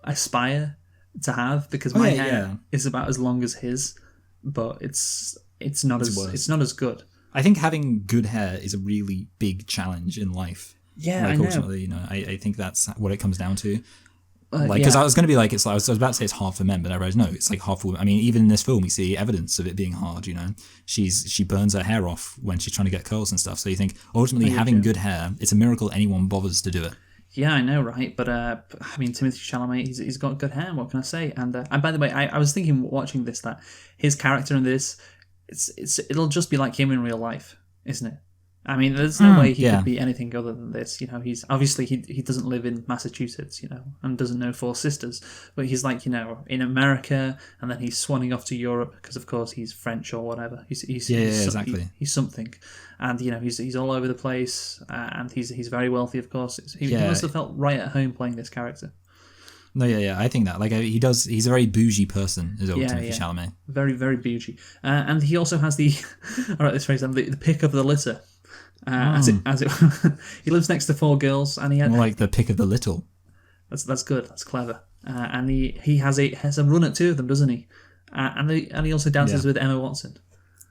aspire to have because my hair is about as long as his, but it's not as good. I think having good hair is a really big challenge in life. Yeah, like, I know. Ultimately, you know, I think that's what it comes down to. Because I was going to be like, I was about to say it's half for men, but I realized no, it's like half for women. I mean, even in this film, we see evidence of it being hard. She burns her hair off when she's trying to get curls and stuff. So you think ultimately having good hair, it's a miracle anyone bothers to do it. Yeah, I know, right? But I mean, Timothée Chalamet, he's got good hair. What can I say? And by the way, I was thinking watching this that his character in this, it'll just be like him in real life, isn't it? I mean, there's no way he could be anything other than this. He's obviously he doesn't live in Massachusetts, and doesn't know Four Sisters, but he's like, in America, and then he's swanning off to Europe because, of course, he's French or whatever. He's exactly. He's something, and he's all over the place, and he's very wealthy, of course. He must have felt right at home playing this character. No, I think that he does. He's a very bougie person, is old Timothée Chalamet. Very, very bougie, and he also has the all right, this phrase, the pick of the litter. As it he lives next to 4 girls, and he had more like the pick of the little. That's good. That's clever. And he has a run at 2 of them, doesn't he? And he also dances with Emma Watson.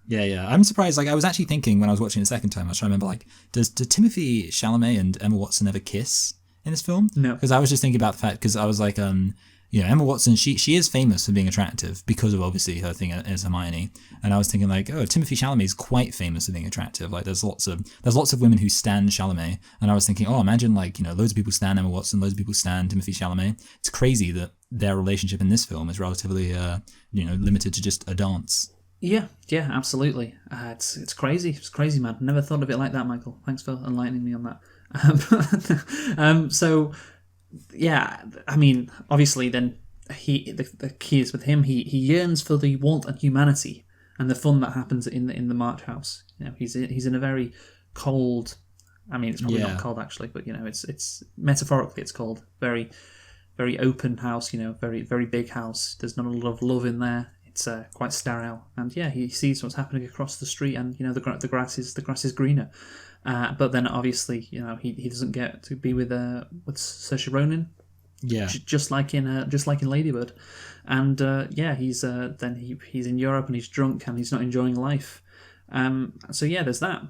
Yeah. I'm surprised. I was actually thinking when I was watching it the second time, I was trying to remember, does Timothée Chalamet and Emma Watson ever kiss in this film? No. Because I was just thinking about the fact, because I was like, Emma Watson, she is famous for being attractive because of obviously her thing as Hermione, and I was thinking Timothée Chalamet is quite famous for being attractive. There's lots of women who stan Chalamet, and I was thinking, imagine loads of people stan Emma Watson, loads of people stan Timothée Chalamet. It's crazy that their relationship in this film is relatively limited to just a dance. Yeah, absolutely. It's crazy. It's crazy, man. Never thought of it like that, Michael. Thanks for enlightening me on that. So. Yeah, I mean, obviously, then the key is with him. He yearns for the warmth and humanity and the fun that happens in the March House. He's in a very cold. I mean, it's probably not cold actually, but it's metaphorically it's cold. Very, very open house. Very, very big house. There's not a lot of love in there. It's quite sterile, and he sees what's happening across the street, and the grass is greener. But then obviously, he doesn't get to be with Saoirse Ronan. Yeah. Just like in Lady Bird, and he's in Europe and he's drunk and he's not enjoying life. So there's that.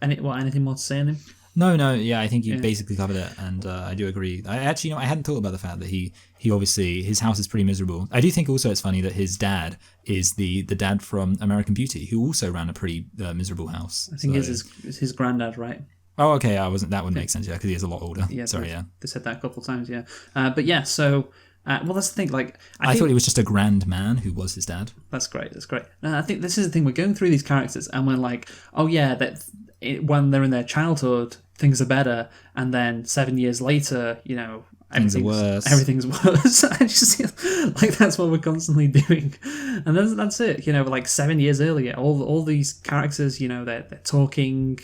Anything more to say on him? No, I think you basically covered it, and I do agree. I actually, I hadn't thought about the fact that he obviously, his house is pretty miserable. I do think also it's funny that his dad is the dad from American Beauty, who also ran a pretty miserable house. I think it's his granddad, right? Oh, okay, that wouldn't make sense, because he is a lot older. Yeah, they said that a couple of times, but so... well, that's the thing. I thought he was just a grand man who was his dad. That's great. I think this is the thing. We're going through these characters, and we're like, when they're in their childhood, things are better, and then 7 years later, everything's worse. Everything's worse. I just feel like that's what we're constantly doing, and that's it. 7 years earlier, all these characters, they're talking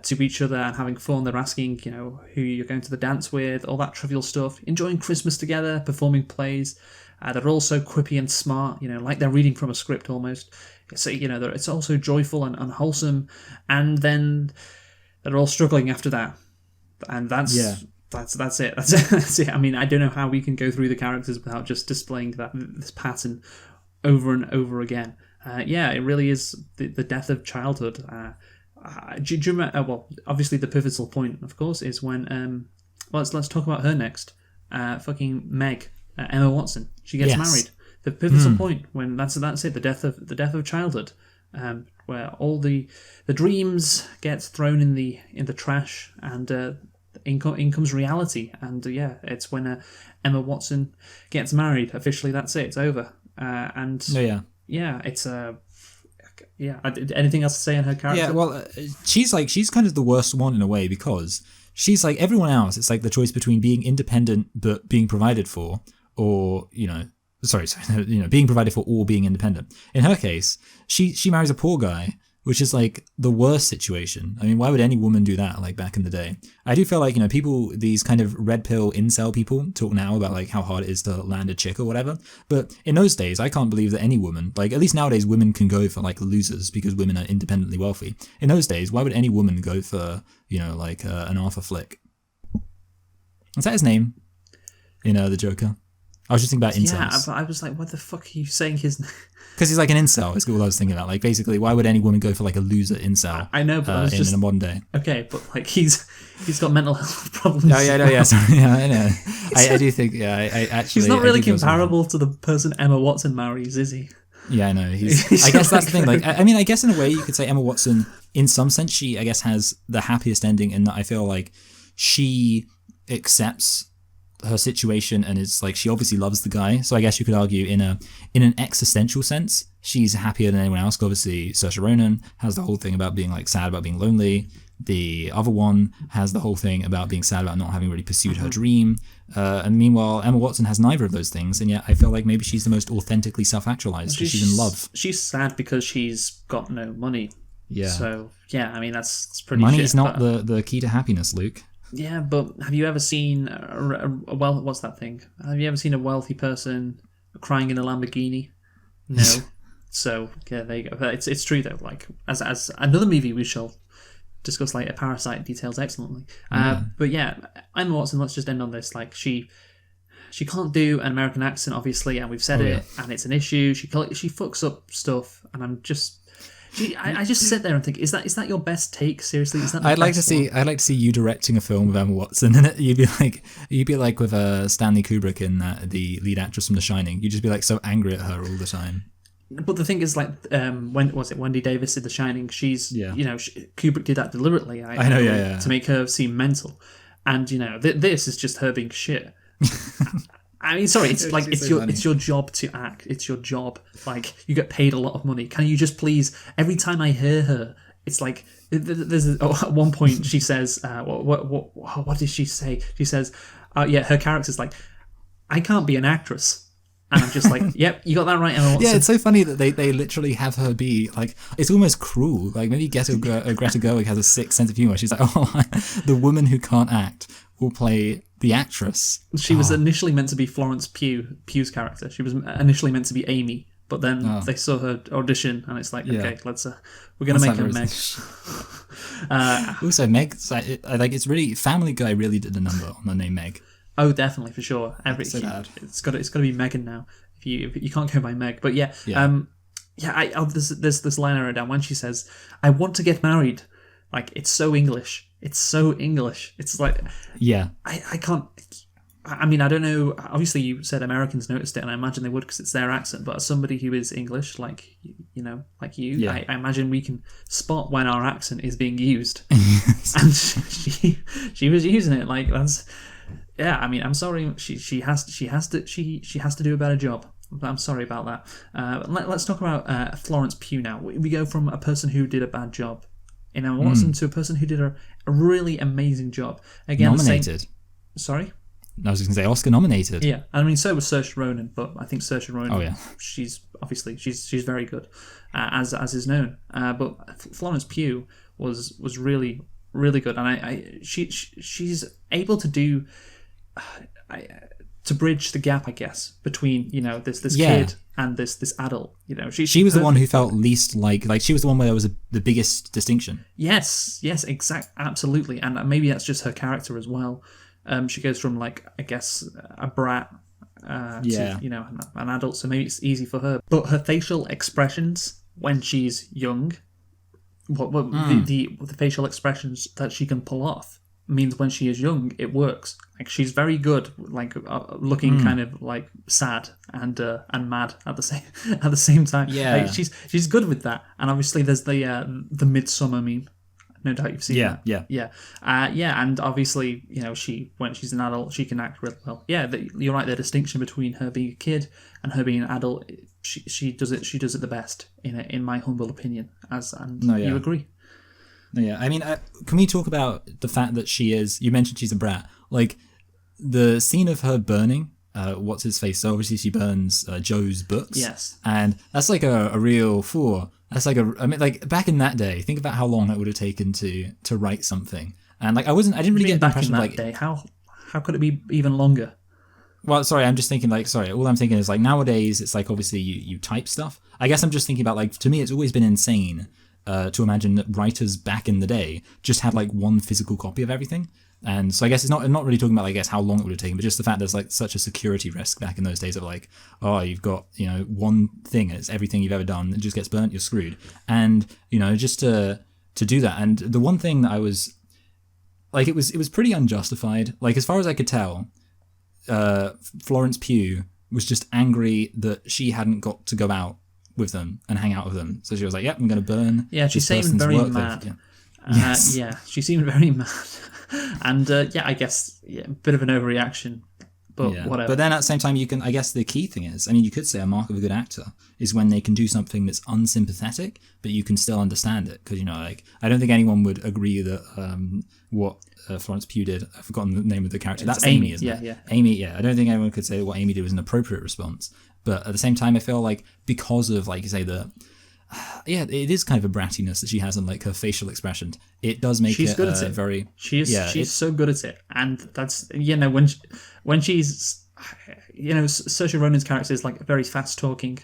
to each other and having fun. They're asking, who you're going to the dance with, all that trivial stuff. Enjoying Christmas together, performing plays. They're all so quippy and smart, like they're reading from a script almost. So it's also joyful and wholesome, and then they're all struggling after that, and that's it. That's it. I mean, I don't know how we can go through the characters without just displaying this pattern over and over again. It really is the death of childhood. Do you remember? Obviously, the pivotal point, of course, is when. Let's talk about her next. Fucking Meg, Emma Watson. She gets married. The pivotal point when that's it. The death of childhood. Where all the dreams get thrown in the trash, and in comes reality. And it's when Emma Watson gets married. Officially, that's it. It's over. It's anything else to say on her character? Yeah, well, she's kind of the worst one in a way, because she's like everyone else. It's like the choice between being independent but being provided for, or being provided for or being independent. In her case, she marries a poor guy, which is like the worst situation. I mean, why would any woman do that, like back in the day? I do feel like, people, these kind of red pill incel people talk now about like how hard it is to land a chick or whatever. But in those days, I can't believe that any woman, like at least nowadays, women can go for like losers because women are independently wealthy. In those days, why would any woman go for, an Arthur Flick? Is that his name? The Joker? I was just thinking about Yeah, incels. but I was like, what the fuck are you saying his name? Because he's like an incel, is all I was thinking about. Like, basically, why would any woman go for like a loser incel I know, but I was just in a modern day? okay, but like he's got mental health problems. Oh, yeah, no, yeah, sorry. Yeah, I know. I do think, yeah, I actually... He's not really I do feel sorry. comparable to the person Emma Watson marries, is he? Yeah, I know. He's I guess that's like the thing. Like, I mean, I guess in a way you could say Emma Watson, in some sense, she, I guess, has the happiest ending in that I feel like she accepts her situation and is like, she obviously loves the guy. So I guess you could argue in an existential sense, she's happier than anyone else. Obviously, Saoirse Ronan has the whole thing about being like sad about being lonely. The other one has the whole thing about being sad about not having really pursued her dream. And meanwhile, Emma Watson has neither of those things. And yet I feel like maybe she's the most authentically self-actualized because she's in love. She's sad because she's got no money. Yeah. So, yeah, I mean, that's pretty Money shit, is not but- the key to happiness, Luke. Yeah, but have you ever seen what's that thing? Have you ever seen a wealthy person crying in a Lamborghini? No. So yeah, there you go. But it's true though. Like as another movie we shall discuss later, Parasite details excellently. But yeah, Emma Watson. Let's just end on this. Like she can't do an American accent, obviously, and we've said it, and it's an issue. She fucks up stuff, and I'm just. I just sit there and think, is that your best take? Seriously, is that? I'd like to see you directing a film with Emma Watson, and you'd be like with Stanley Kubrick in the lead actress from The Shining. You'd just be like so angry at her all the time. But the thing is, like, when was it Wendy Davis did The Shining? Kubrick did that deliberately. I know, yeah, to make her seem mental, and this is just her being shit. I mean, sorry, it's like it's your job to act. It's your job. Like, you get paid a lot of money. Can you just please? Every time I hear her, it's like at one point she says, "What did she say?" She says, her character's like, "I can't be an actress." And I'm just like, yep, you got that right, Emma Watson. Yeah, it's so funny that they literally have her be like, it's almost cruel. Like maybe Greta Gerwig has a sick sense of humor. She's like, the woman who can't act will play the actress. She was initially meant to be Florence Pugh's character. She was initially meant to be Amy, but then they saw her audition, and it's like, okay, we're gonna make her Meg. Also, Meg, like it's really Family Guy really did a number on the name Meg. Oh, definitely, for sure. So bad. It's got to be Megan now. If you can't go by Meg, but yeah. There's this line I wrote down when she says, "I want to get married." Like, it's so English. It's so English. It's like, yeah. I can't. I mean, I don't know. Obviously, you said Americans noticed it, and I imagine they would because it's their accent. But as somebody who is English, like like you, I imagine we can spot when our accent is being used. And she was using it like that's. Yeah, I mean, I'm sorry. She has to do a better job. I'm sorry about that. Let's talk about Florence Pugh now. We go from a person who did a bad job in Emma Watson to a person who did a really amazing job. Again, nominated. Sorry. I was just gonna say Oscar nominated. Yeah, I mean, so was Saoirse Ronan, but I think Saoirse Ronan. Oh yeah. She's very good, as is known. But Florence Pugh was really really good, and she's able to do. To bridge the gap, I guess, between this kid and this adult. She was the one who felt least like she was the one where there was the biggest distinction. Yes, absolutely, and maybe that's just her character as well. She goes from like, I guess, a brat to an adult, so maybe it's easy for her. But her facial expressions when she's young, the facial expressions that she can pull off means when she is young it works. Like, she's very good, like looking kind of like sad and mad at the same time. Yeah, like, she's good with that. And obviously there's the Midsummer meme. No doubt you've seen that. Yeah. And obviously, when she's an adult, she can act really well. Yeah, you're right. The distinction between her being a kid and her being an adult, she does it the best in my humble opinion. You agree? Yeah, I mean, can we talk about the fact that you mentioned she's a brat, like the scene of her burning, what's his face? So obviously she burns Joe's books. Yes. And that's like a real that's like I mean, like back in that day, think about how long it would have taken to write something. And like I didn't really get the impression back in that day. How could it be even longer? Well, sorry, I'm just thinking all I'm thinking is like nowadays it's like obviously you type stuff. I guess I'm just thinking about like, to me it's always been insane to imagine that writers back in the day just had like one physical copy of everything. And so I guess it's not really talking about, I guess, how long it would have taken, but just the fact there's like such a security risk back in those days of like, oh, you've got, one thing, it's everything you've ever done, it just gets burnt, you're screwed. And, just to do that. And the one thing that I was like, it was pretty unjustified. Like, as far as I could tell, Florence Pugh was just angry that she hadn't got to go out with them and hang out with them. So she was like, yep, I'm going to burn. Yeah, she seemed very mad. Yes. Yeah, she seemed very mad. And I guess a bit of an overreaction, but whatever. But then at the same time, I guess the key thing is, you could say a mark of a good actor is when they can do something that's unsympathetic, but you can still understand it. Because, I don't think anyone would agree that what Florence Pugh did, I've forgotten the name of the character. That's Amy, isn't it? Yeah. Amy, I don't think anyone could say that what Amy did was an appropriate response. But at the same time, I feel like because of, like you say, it is kind of a brattiness that she has in like her facial expressions. It does make she's good at it. Very. She's so good at it, and that's when she's Saoirse Ronan's character is like very fast talking,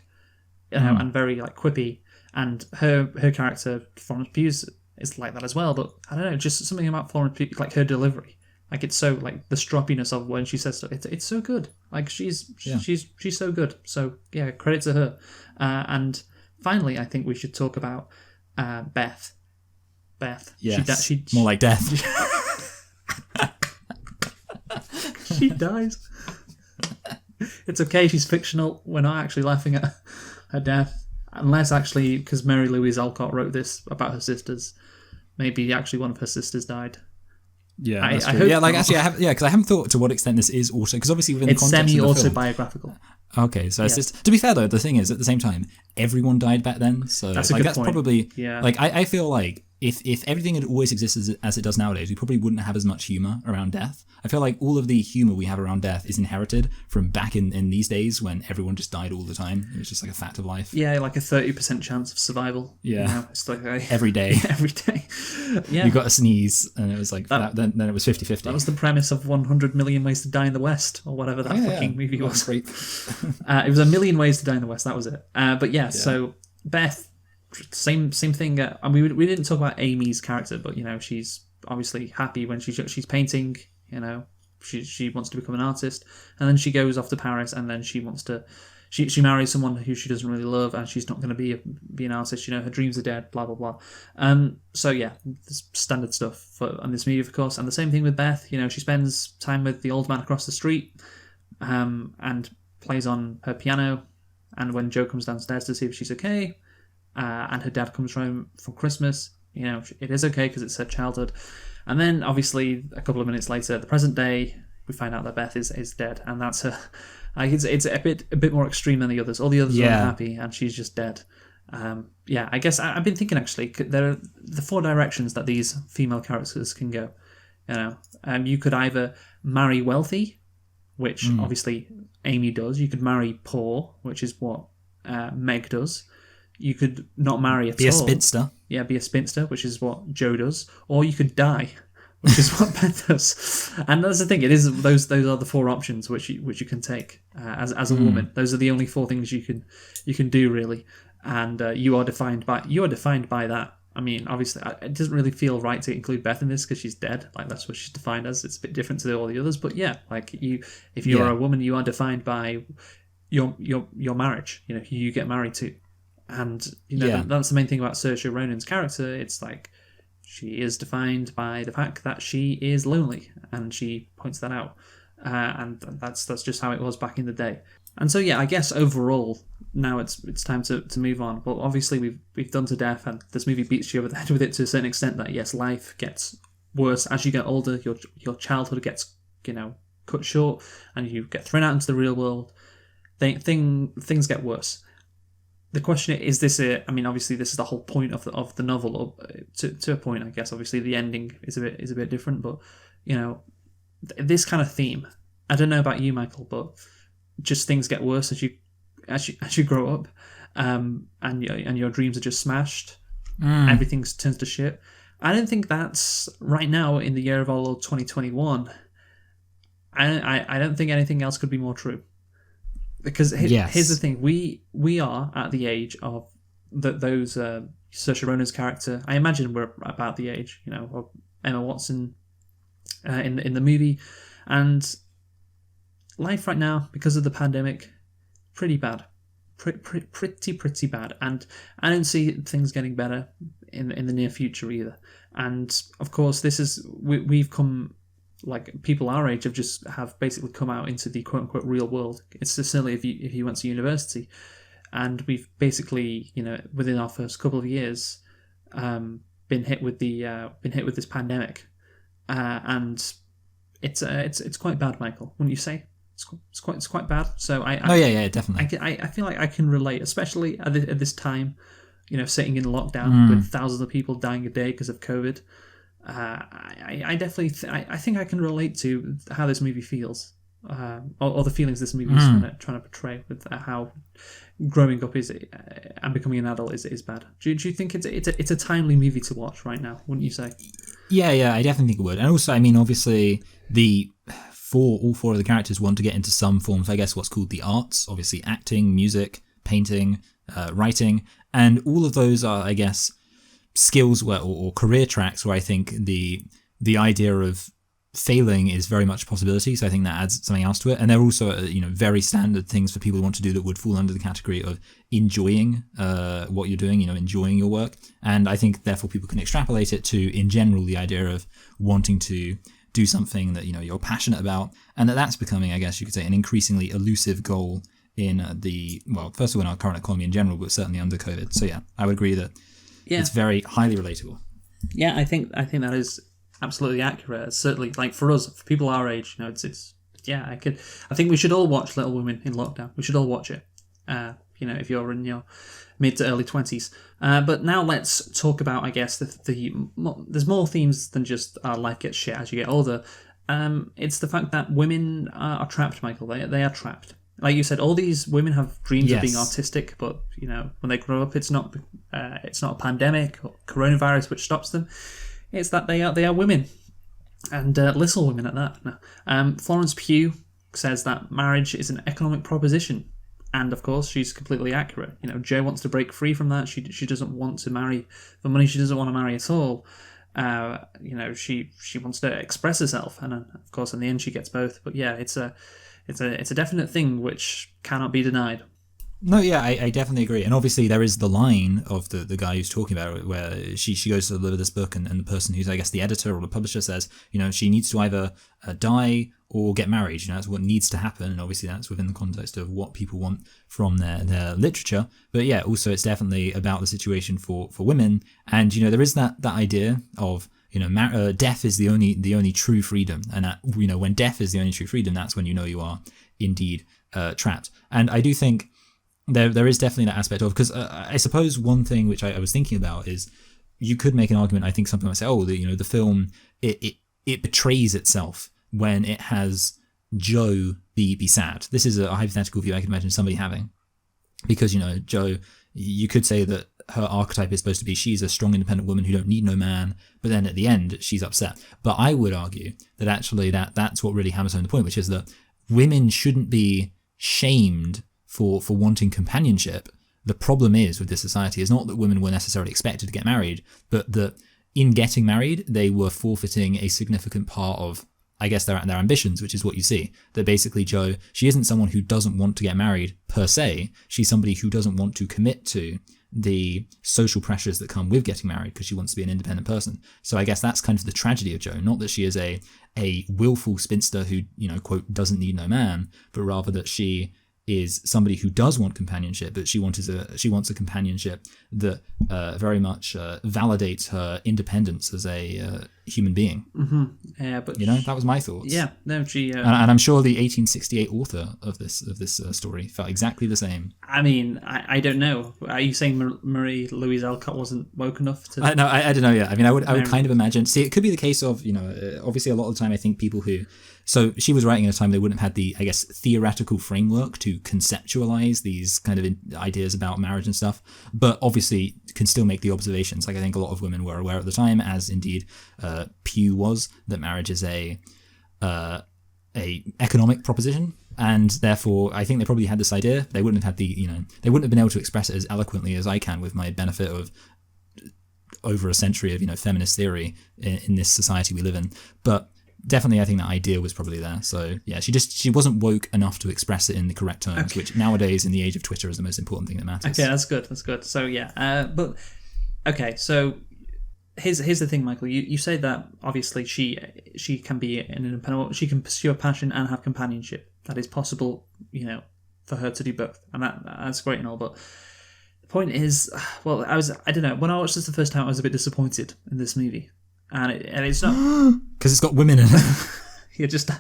and very like quippy, and her character Florence Pugh is like that as well. But I don't know, just something about Florence Pugh, like her delivery, like it's so like the stroppiness of when she says stuff. It's so good. Like she's so good. So yeah, credit to her, and. Finally, I think we should talk about Beth. Beth. Yes. She more like death. She dies. It's okay, she's fictional. We're not actually laughing at her death. Unless actually, because Mary Louise Alcott wrote this about her sisters, maybe actually one of her sisters died. Yeah, I true. hope Yeah, like not. actually, because I haven't thought to what extent this is also, because obviously within It's the context of the film. semi-autobiographical. Okay, so it's just, to be fair though, the thing is, at the same time, everyone died back then, so That's a good that's point. probably, Yeah. like, I feel like if everything had always existed as it does nowadays, we probably wouldn't have as much humor around death. I feel like all of the humor we have around death is inherited from back in these days when everyone just died all the time. It was just like a fact of life. Yeah, like a 30% chance of survival. Yeah. It's like Every day. every day. Yeah. You got a sneeze, and it was like, then it was 50-50. That was the premise of 100 Million Ways to Die in the West, or whatever that fucking movie was. Great. It was A Million Ways to Die in the West, that was it. But yeah, so Beth, same thing. I mean, we didn't talk about Amy's character, but she's obviously happy when she's painting. She wants to become an artist, and then she goes off to Paris, and then she wants to. She marries someone who she doesn't really love, and she's not going to be an artist. Her dreams are dead. Blah blah blah. So yeah, standard stuff on this movie, of course. And the same thing with Beth. She spends time with the old man across the street, and plays on her piano. And when Joe comes downstairs to see if she's okay, and her dad comes home for Christmas, it is okay because it's her childhood. And then obviously a couple of minutes later, the present day, we find out that Beth is dead, and that's her. Like it's a bit more extreme than the others. All the others are unhappy, and she's just dead. I guess I've been thinking actually there are the 4 directions that these female characters can go. You could either marry wealthy, which obviously Amy does. You could marry poor, which is what Meg does. You could not marry at all. Be a spinster. Yeah, be a spinster, which is what Joe does. Or you could die, which is what Beth does. And that's the thing. It is those are the 4 options which you can take as a woman. Those are the only 4 things you can do really. And you are defined by that. I mean, obviously, it doesn't really feel right to include Beth in this because she's dead. Like that's what she's defined as. It's a bit different to all the others, but yeah, like if you're a woman, you are defined by your marriage. Who you get married to. And that's the main thing about Saoirse Ronan's character. It's like she is defined by the fact that she is lonely, and she points that out. And that's just how it was back in the day. And so yeah, I guess overall now it's time to move on. But obviously we've done to death, and this movie beats you over the head with it to a certain extent. That yes, life gets worse as you get older. Your childhood gets cut short, and you get thrown out into the real world. Things get worse. The question is this I mean, obviously this is the whole point of the novel, or to a point, I guess. Obviously the ending is a bit different, but this kind of theme. I don't know about you, Michael, but just things get worse as you grow up, and your dreams are just smashed. Everything turns to shit. I don't think that's right now in the year of our Lord 2021. I don't think anything else could be more true. Because here's the thing: we are at the age of those Saoirse Ronan's character. I imagine we're about the age, of Emma Watson in the movie, and life right now because of the pandemic, pretty bad, pretty bad, and I don't see things getting better in the near future either. And of course, we've come, like, people our age have basically come out into the quote unquote real world. It's certainly if you went to university, and we've basically, within our first couple of years, been hit with this pandemic, and it's quite bad, Michael, wouldn't you say? It's quite bad. So definitely. I feel like I can relate, especially at this time, sitting in lockdown with thousands of people dying a day because of COVID. I definitely I think I can relate to how this movie feels, or the feelings this movie is trying to portray, with how growing up is and becoming an adult is bad. Do you think it's a timely movie to watch right now? Wouldn't you say? Yeah, I definitely think it would. And also, I mean, obviously, all four of the characters want to get into some form of, I guess, what's called the arts. Obviously, acting, music, painting, writing, and all of those are, I guess, skills or career tracks where I think the idea of failing is very much a possibility. So I think that adds something else to it. And they're also, very standard things for people who want to do that would fall under the category of enjoying what you're doing, enjoying your work. And I think therefore people can extrapolate it to, in general, the idea of wanting to do something that, you're passionate about. And that's becoming, I guess you could say, an increasingly elusive goal in first of all, in our current economy in general, but certainly under COVID. So yeah, I would agree that it's very highly relatable. Yeah, I think that is absolutely accurate. Certainly, like for us, for people our age, it's I think we should all watch Little Women in lockdown. We should all watch it. If you're in your mid to early 20s. But now let's talk about, I guess, there's more themes than just life gets shit as you get older. It's the fact that women are trapped, Michael. They are trapped. Like you said, all these women have dreams of being artistic, but when they grow up, it's not a pandemic or coronavirus which stops them. It's that they are women, and little women at that. No. Florence Pugh says that marriage is an economic proposition, and of course she's completely accurate. Jo wants to break free from that. She doesn't want to marry for money. She doesn't want to marry at all. She wants to express herself, and of course in the end she gets both. But yeah, it's a definite thing which cannot be denied. No, yeah, I definitely agree. And obviously there is the line of the guy who's talking about it where she goes to deliver this book, and the person who's, I guess, the editor or the publisher says, she needs to either die or get married. That's what needs to happen. And obviously that's within the context of what people want from their literature. But yeah, also it's definitely about the situation for women. And, there is that idea of, death is the only true freedom. And that, when death is the only true freedom, that's when you are indeed trapped. And I do think there is definitely that aspect of, because I suppose one thing which I was thinking about is you could make an argument. I think something like say, the film it betrays itself when it has Jo be sad. This is a hypothetical view I can imagine somebody having, because Jo, you could say that her archetype is supposed to be she's a strong, independent woman who don't need no man, but then at the end she's upset. But I would argue that actually that's what really hammers home the point, which is that women shouldn't be shamed for wanting companionship. The problem is with this society is not that women were necessarily expected to get married, but that in getting married, they were forfeiting a significant part of, I guess, their ambitions, which is what you see. That basically Jo, she isn't someone who doesn't want to get married per se. She's somebody who doesn't want to commit to the social pressures that come with getting married because she wants to be an independent person. So I guess that's kind of the tragedy of Jo. Not that she is a willful spinster who, quote, doesn't need no man, but rather that she is somebody who does want companionship, but she wants a companionship that very much validates her independence as a human being. Mm-hmm. Yeah, but that was my thoughts. Yeah, no, she and I'm sure the 1868 author of this story felt exactly the same. I mean, I don't know. Are you saying Marie Louise Alcott wasn't woke enough to? No, I don't know yet. I mean, I would kind of imagine. See, it could be the case of obviously a lot of the time I think people who. So she was writing at a time they wouldn't have had the, I guess, theoretical framework to conceptualize these kind of ideas about marriage and stuff, but obviously can still make the observations. Like I think a lot of women were aware at the time, as indeed Pugh was, that marriage is a economic proposition, and therefore I think they probably had this idea. They wouldn't have had they wouldn't have been able to express it as eloquently as I can with my benefit of over a century of feminist theory in this society we live in. But definitely, I think that idea was probably there. So yeah, she wasn't woke enough to express it in the correct terms, which nowadays in the age of Twitter is the most important thing that matters. Okay, that's good. So yeah, but okay, so here's the thing, Michael. You say that obviously she can be an independent, she can pursue a passion and have companionship. That is possible, for her to do both, and that's great and all. But the point is, well, I don't know. When I watched this the first time, I was a bit disappointed in this movie. And it's not because it's got women in it.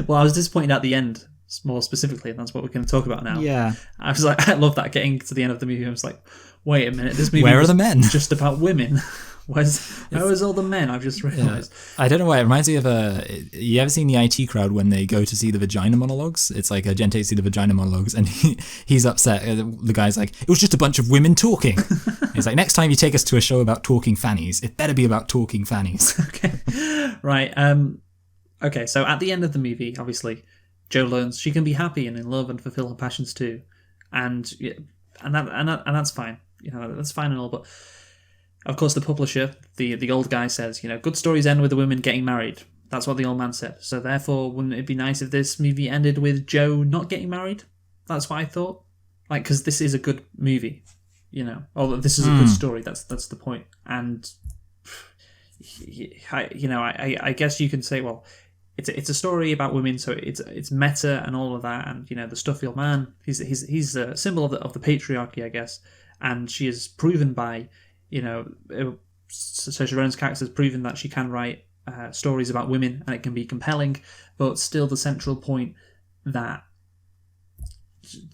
I was disappointed at the end, more specifically, and that's what we're going to talk about now. Yeah, I was like, I love that getting to the end of the movie. I was like, wait a minute, this movie where are the men? Just about women. Where's all the men? I've just realised. Yeah. I don't know why. It reminds me of you ever seen the IT Crowd when they go to see the vagina monologues? It's like a Jen takes to see the vagina monologues, and he's upset. The guy's like, it was just a bunch of women talking. He's like, next time you take us to a show about talking fannies, it better be about talking fannies. Okay, right. Okay, so at the end of the movie, obviously, Jo learns she can be happy and in love and fulfill her passions too, and that's fine. That's fine and all, but. Of course, the publisher, the old guy says, good stories end with the women getting married. That's what the old man said. So therefore, wouldn't it be nice if this movie ended with Jo not getting married? That's what I thought. Because this is a good movie, or this is a good story. That's the point. And I guess you can say, well, it's a story about women, so it's meta and all of that. And the stuffy old man, he's a symbol of the patriarchy, I guess. And she is proven by. Saoirse Ronan's character has proven that she can write stories about women and it can be compelling, but still the central point that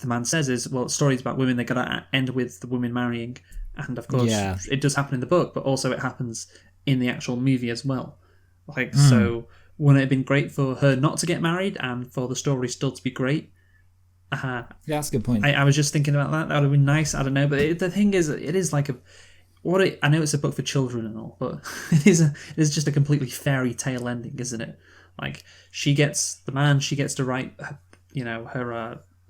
the man says is, well, stories about women, they're going to end with the women marrying. And of course, it does happen in the book, but also it happens in the actual movie as well. So wouldn't it have been great for her not to get married and for the story still to be great? Yeah, that's a good point. I was just thinking about that. That would have been nice. I don't know. But the thing is, it is like I know it's a book for children and all, but it is just a completely fairy tale ending, isn't it? Like she gets to write,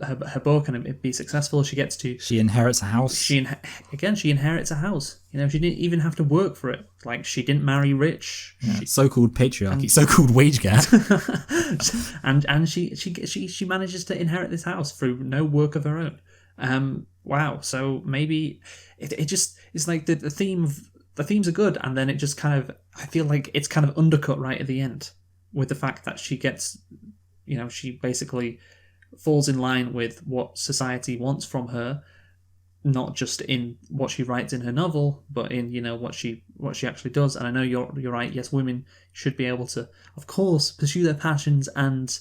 her book and it be successful. She inherits a house. She inherits a house. She didn't even have to work for it. Like she didn't marry rich. Yeah, so-called patriarchy, so-called wage gap. and she manages to inherit this house through no work of her own. Wow. So maybe it just is like the themes are good, and then it just kind of, I feel like it's kind of undercut right at the end with the fact that she gets, she basically falls in line with what society wants from her, not just in what she writes in her novel, but in what she actually does. And I know you're right. Yes, women should be able to, of course, pursue their passions and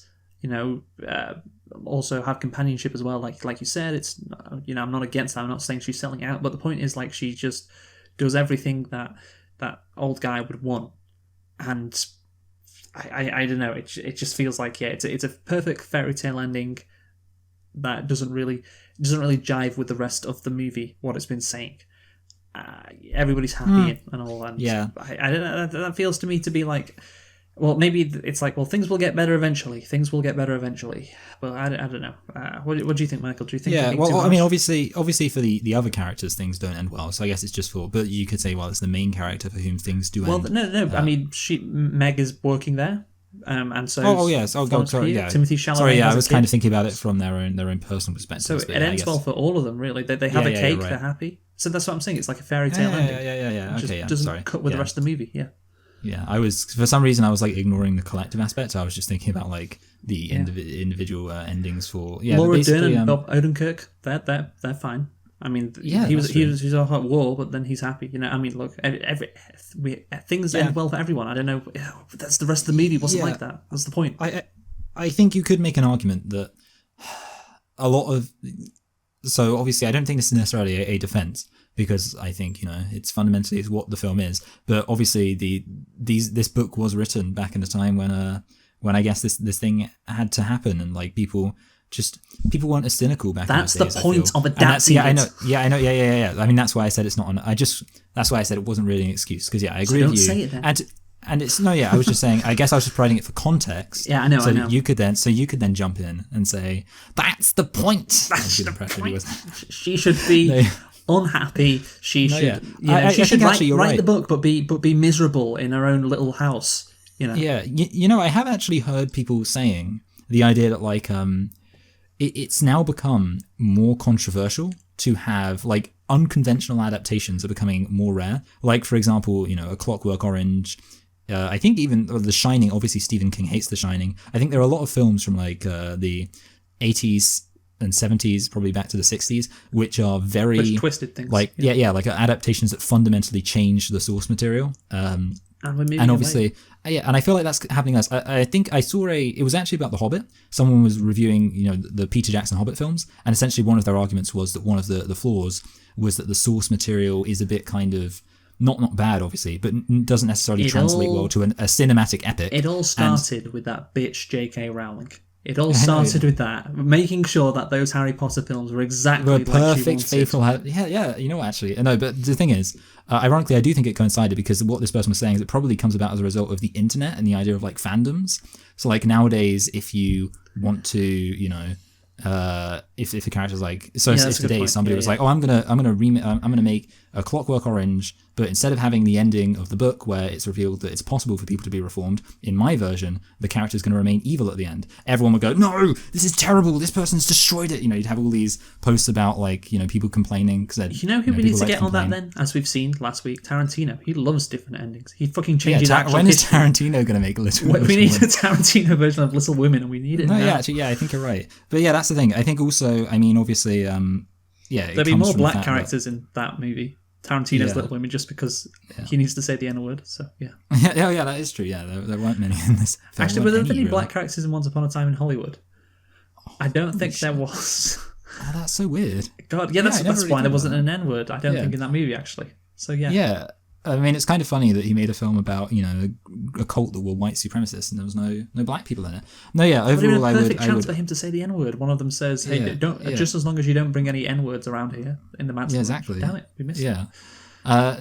also have companionship as well. Like you said, it's I'm not against that. I'm not saying she's selling out, but the point is like she just does everything that old guy would want, and I don't know. It just feels like it's a perfect fairy tale ending that doesn't really jive with the rest of the movie. What it's been saying, everybody's happy and all, and I don't know. That feels to me to be like, well, maybe it's like, well, things will get better eventually. But I don't know. What do you think, Michael? Do you think? Yeah. Well, I mean, obviously, for the other characters, things don't end well. So I guess it's just for. But you could say, well, it's the main character for whom things do end. Well, no. I mean, Meg is working there, and so. Oh yes. Oh God. Sorry. Yeah. Timothy Chalamet. Sorry. Yeah. I was kind of thinking about it from their own personal perspective. So it ends well for all of them, really. They have a cake. Right. They're happy. So that's what I'm saying. It's like a fairy tale ending. Yeah. It just doesn't cut with the rest of the movie. Yeah. Yeah, for some reason I was like ignoring the collective aspect. I was just thinking about like the individual endings for Laura Dern and Bob Odenkirk. They're fine. I mean, he was off at war, but then he's happy. I mean, look, things end well for everyone. I don't know. That's the rest of the movie wasn't like that. That's the point. I think you could make an argument that a lot of. So obviously, I don't think this is necessarily a defense, because I think it's fundamentally it's what the film is. But obviously, this book was written back in a time when I guess this thing had to happen, and like people weren't as cynical back. That's in those the days, point of adapting. I know. Yeah. I mean, that's why I said it's not on. That's why I said it wasn't really an excuse, because I agree with you. Say it then. And it's I was just saying. I guess I was just providing it for context. Yeah, I know. So I know. you could then jump in and say that's the point. That's the point. She should be unhappy. She should, yeah. she I should think actually you're write right. the book, but be miserable in her own little house. Yeah, I have actually heard people saying the idea that like it's now become more controversial to have like unconventional adaptations are becoming more rare. Like for example, A Clockwork Orange. I think even The Shining. Obviously, Stephen King hates The Shining. I think there are a lot of films from like the 80s and 70s, probably back to the 60s, which are very twisted things. Like like adaptations that fundamentally change the source material. And obviously, and I feel like that's happening. I think I saw it was actually about The Hobbit. Someone was reviewing, the Peter Jackson Hobbit films, and essentially one of their arguments was that one of the flaws was that the source material is a bit kind of not bad, obviously, but doesn't necessarily translate well to a cinematic epic. It all started with that bitch J.K. Rowling. It all started with that, making sure that those Harry Potter films were exactly perfect, faithful. Yeah, Actually, no. But the thing is, ironically, I do think it coincided because what this person was saying is it probably comes about as a result of the internet and the idea of like fandoms. So like nowadays, if you want to, if the character's like, so if today somebody was like, oh, I'm gonna make A Clockwork Orange, but instead of having the ending of the book where it's revealed that it's possible for people to be reformed, in my version, the character's going to remain evil at the end. Everyone would go, no, this is terrible. This person's destroyed it. You'd have all these posts about like, people complaining because who we need to get on that then? As we've seen last week, Tarantino. He loves different endings. He fucking changes. When is Tarantino going to make Little Women? We need a Tarantino version of Little Women, and we need it. No, now. I think you're right. But yeah, that's the thing. I think also, obviously, there'll be more black characters in that movie. Tarantino's Little Women, just because he needs to say the N-word. So yeah, that is true. Yeah, there weren't many in this film. Actually, were there any black characters in Once Upon a Time in Hollywood? I don't think there was. Oh, that's so weird. God, that's really why there wasn't an N-word. I don't think in that movie actually. So yeah. Yeah. I mean, it's kind of funny that he made a film about a cult that were white supremacists and there was no black people in it. No, yeah. Overall, I would. Perfect chance for him to say the N-word. One of them says, "Hey, don't just as long as you don't bring any N-words around here in the Manson." Yeah, exactly. Damn it, we missed it. Yeah.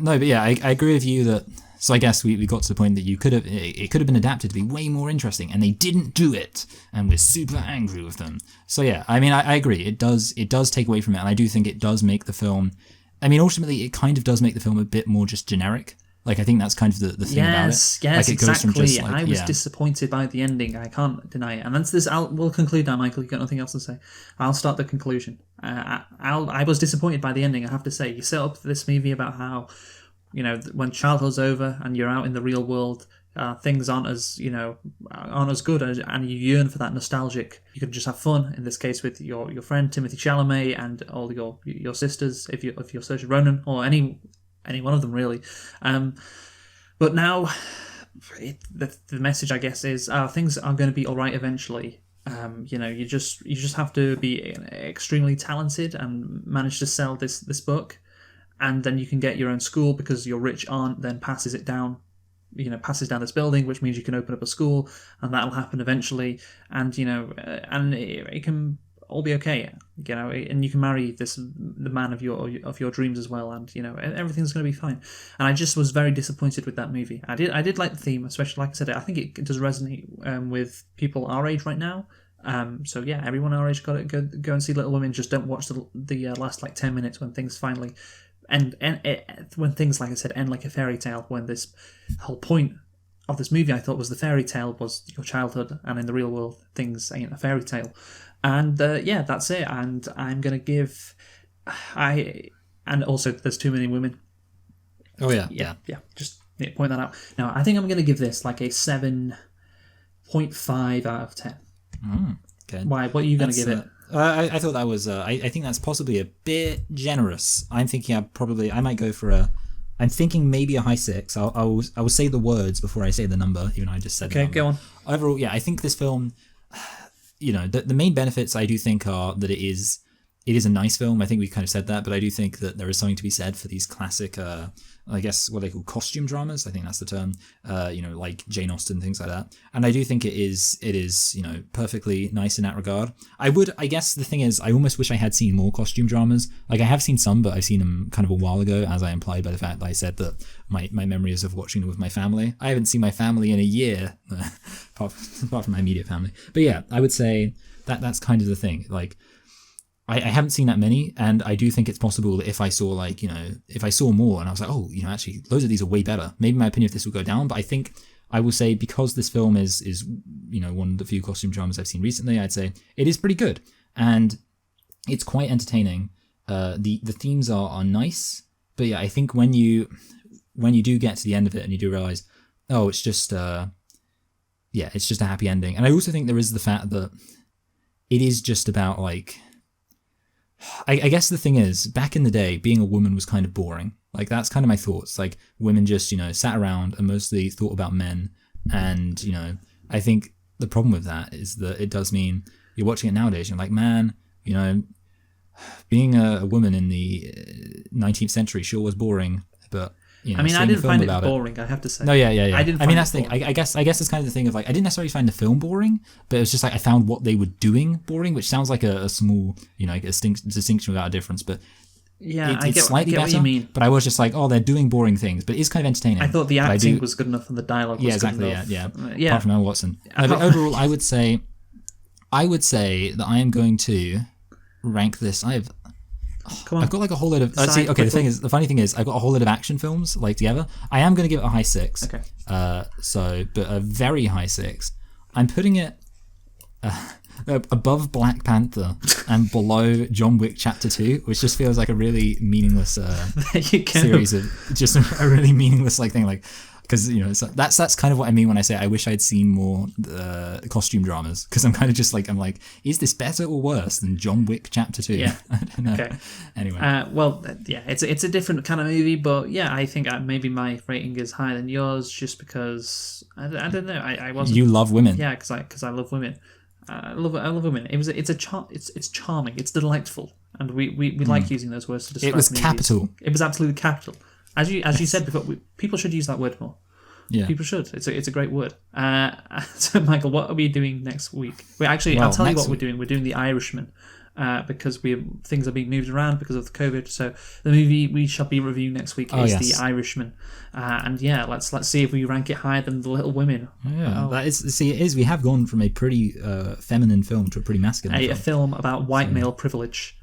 No, but yeah, I agree with you that. So I guess we got to the point that it could have been adapted to be way more interesting, and they didn't do it, and we're super angry with them. So yeah, I mean, I agree. It does take away from it, and I do think it does make the film. I mean, ultimately, it kind of does make the film a bit more just generic. Like, I think that's kind of the thing about it. Yes, like, it exactly. goes from just, like, I was disappointed by the ending. I can't deny it. And that's this. We'll conclude now, Michael. You've got nothing else to say. I'll start the conclusion. I was disappointed by the ending, I have to say. You set up this movie about how, when childhood's over and you're out in the real world, things aren't as good, and you yearn for that nostalgic. You can just have fun. In this case, with your friend Timothée Chalamet and all your sisters, if you're Saoirse Ronan or any one of them really. But now, the message I guess is things are going to be all right eventually. You just have to be extremely talented and manage to sell this book, and then you can get your own school because your rich aunt then passes down this building, which means you can open up a school, and that'll happen eventually. And and it can all be okay, and you can marry the man of your dreams as well, and everything's going to be fine. And I just was very disappointed with that movie. I did like the theme, especially, like I said, I think it does resonate with people our age right now. So yeah, everyone our age got to go and see Little Women. Just don't watch the last 10 minutes when things finally end, when things, like I said, end like a fairy tale. When this whole point of this movie, I thought, was the fairy tale was your childhood, and in the real world things ain't a fairy tale. And that's it. And I'm gonna give and also there's too many women. Oh yeah. Just need to point that out. Now I think I'm gonna give this like a 7.5 out of 10. Okay. Why? What are you gonna give it? I thought that was. I think that's possibly a bit generous. I'm thinking I might go for a. I'm thinking maybe a high 6. I will say the words before I say the number, even though I just said. Okay, go on. Overall, yeah, I think this film. The main benefits I do think are that it is a nice film. I think we kind of said that, but I do think that there is something to be said for these classic, I guess what they call costume dramas. I think that's the term. Like Jane Austen, things like that. And I do think it is perfectly nice in that regard. I guess the thing is, I almost wish I had seen more costume dramas. Like I have seen some, but I've seen them kind of a while ago, as I implied by the fact that I said that my memory is of watching them with my family. I haven't seen my family in a year, apart from my immediate family. But yeah, I would say that's kind of the thing. Like, I haven't seen that many, and I do think it's possible that if I saw if I saw more and I was like, oh, actually, loads of these are way better, maybe my opinion of this will go down. But I think I will say, because this film is one of the few costume dramas I've seen recently, I'd say it is pretty good, and it's quite entertaining. The themes are nice, but yeah, I think when you do get to the end of it and you do realize, oh, it's just it's just a happy ending. And I also think there is the fact that it is just about like, I guess the thing is, back in the day, being a woman was kind of boring. Like, that's kind of my thoughts. Like, women just, sat around and mostly thought about men. And, I think the problem with that is that it does mean you're watching it nowadays, you're like, man, being a woman in the 19th century sure was boring, but I didn't find it boring, I have to say. No, yeah. I didn't. That's the thing. I guess it's kind of the thing of like, I didn't necessarily find the film boring, but it was just like I found what they were doing boring, which sounds like a small, like a distinction without a difference. But yeah, it's slightly better. What you mean. But I was just like, oh, they're doing boring things, but it's kind of entertaining. I thought the acting was good enough and the dialogue was good enough. Yeah. Apart from Emma Watson. But overall, I would say that I am going to rank this. I've got like a whole lot of. The funny thing is, I've got a whole lot of action films like together. I am going to give it a high 6. Okay. But a very high 6. I'm putting it above Black Panther and below John Wick Chapter 2, which just feels like a really meaningless series of just a really meaningless thing. Like, because that's kind of what I mean when I say I wish I'd seen more costume dramas, because I'm kind of just like, is this better or worse than John Wick Chapter 2? Yeah. I don't know. Okay. Anyway. It's a different kind of movie, but yeah, I think maybe my rating is higher than yours just because I don't know. I wasn't. You love women. Yeah, because I love women. I love women. It's charming. It's delightful, and we like using those words to describe. It was movies. capital. It was absolutely capital. As you said before, people should use that word more. Yeah. People should. It's a great word. So, Michael, what are we doing next week? I'll tell you what we're doing. We're doing The Irishman, because things are being moved around because of the COVID. So the movie we shall be reviewing next week is The Irishman. And yeah, let's see if we rank it higher than The Little Women. Yeah, it is. We have gone from a pretty feminine film to a pretty masculine film. A film about white male privilege.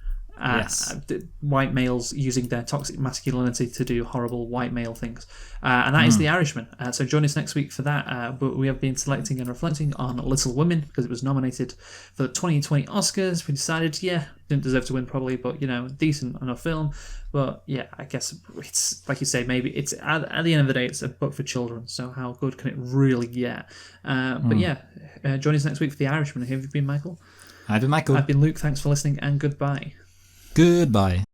White males using their toxic masculinity to do horrible white male things, and that is The Irishman. So join us next week for that. But we have been selecting and reflecting on Little Women because it was nominated for the 2020 Oscars. We decided, didn't deserve to win probably, but decent enough film. But yeah, I guess it's like you say, maybe it's at the end of the day, it's a book for children. So how good can it really get? But yeah, join us next week for The Irishman. Who have you been, Michael? I've been Michael. I've been Luke. Thanks for listening, and goodbye. Goodbye.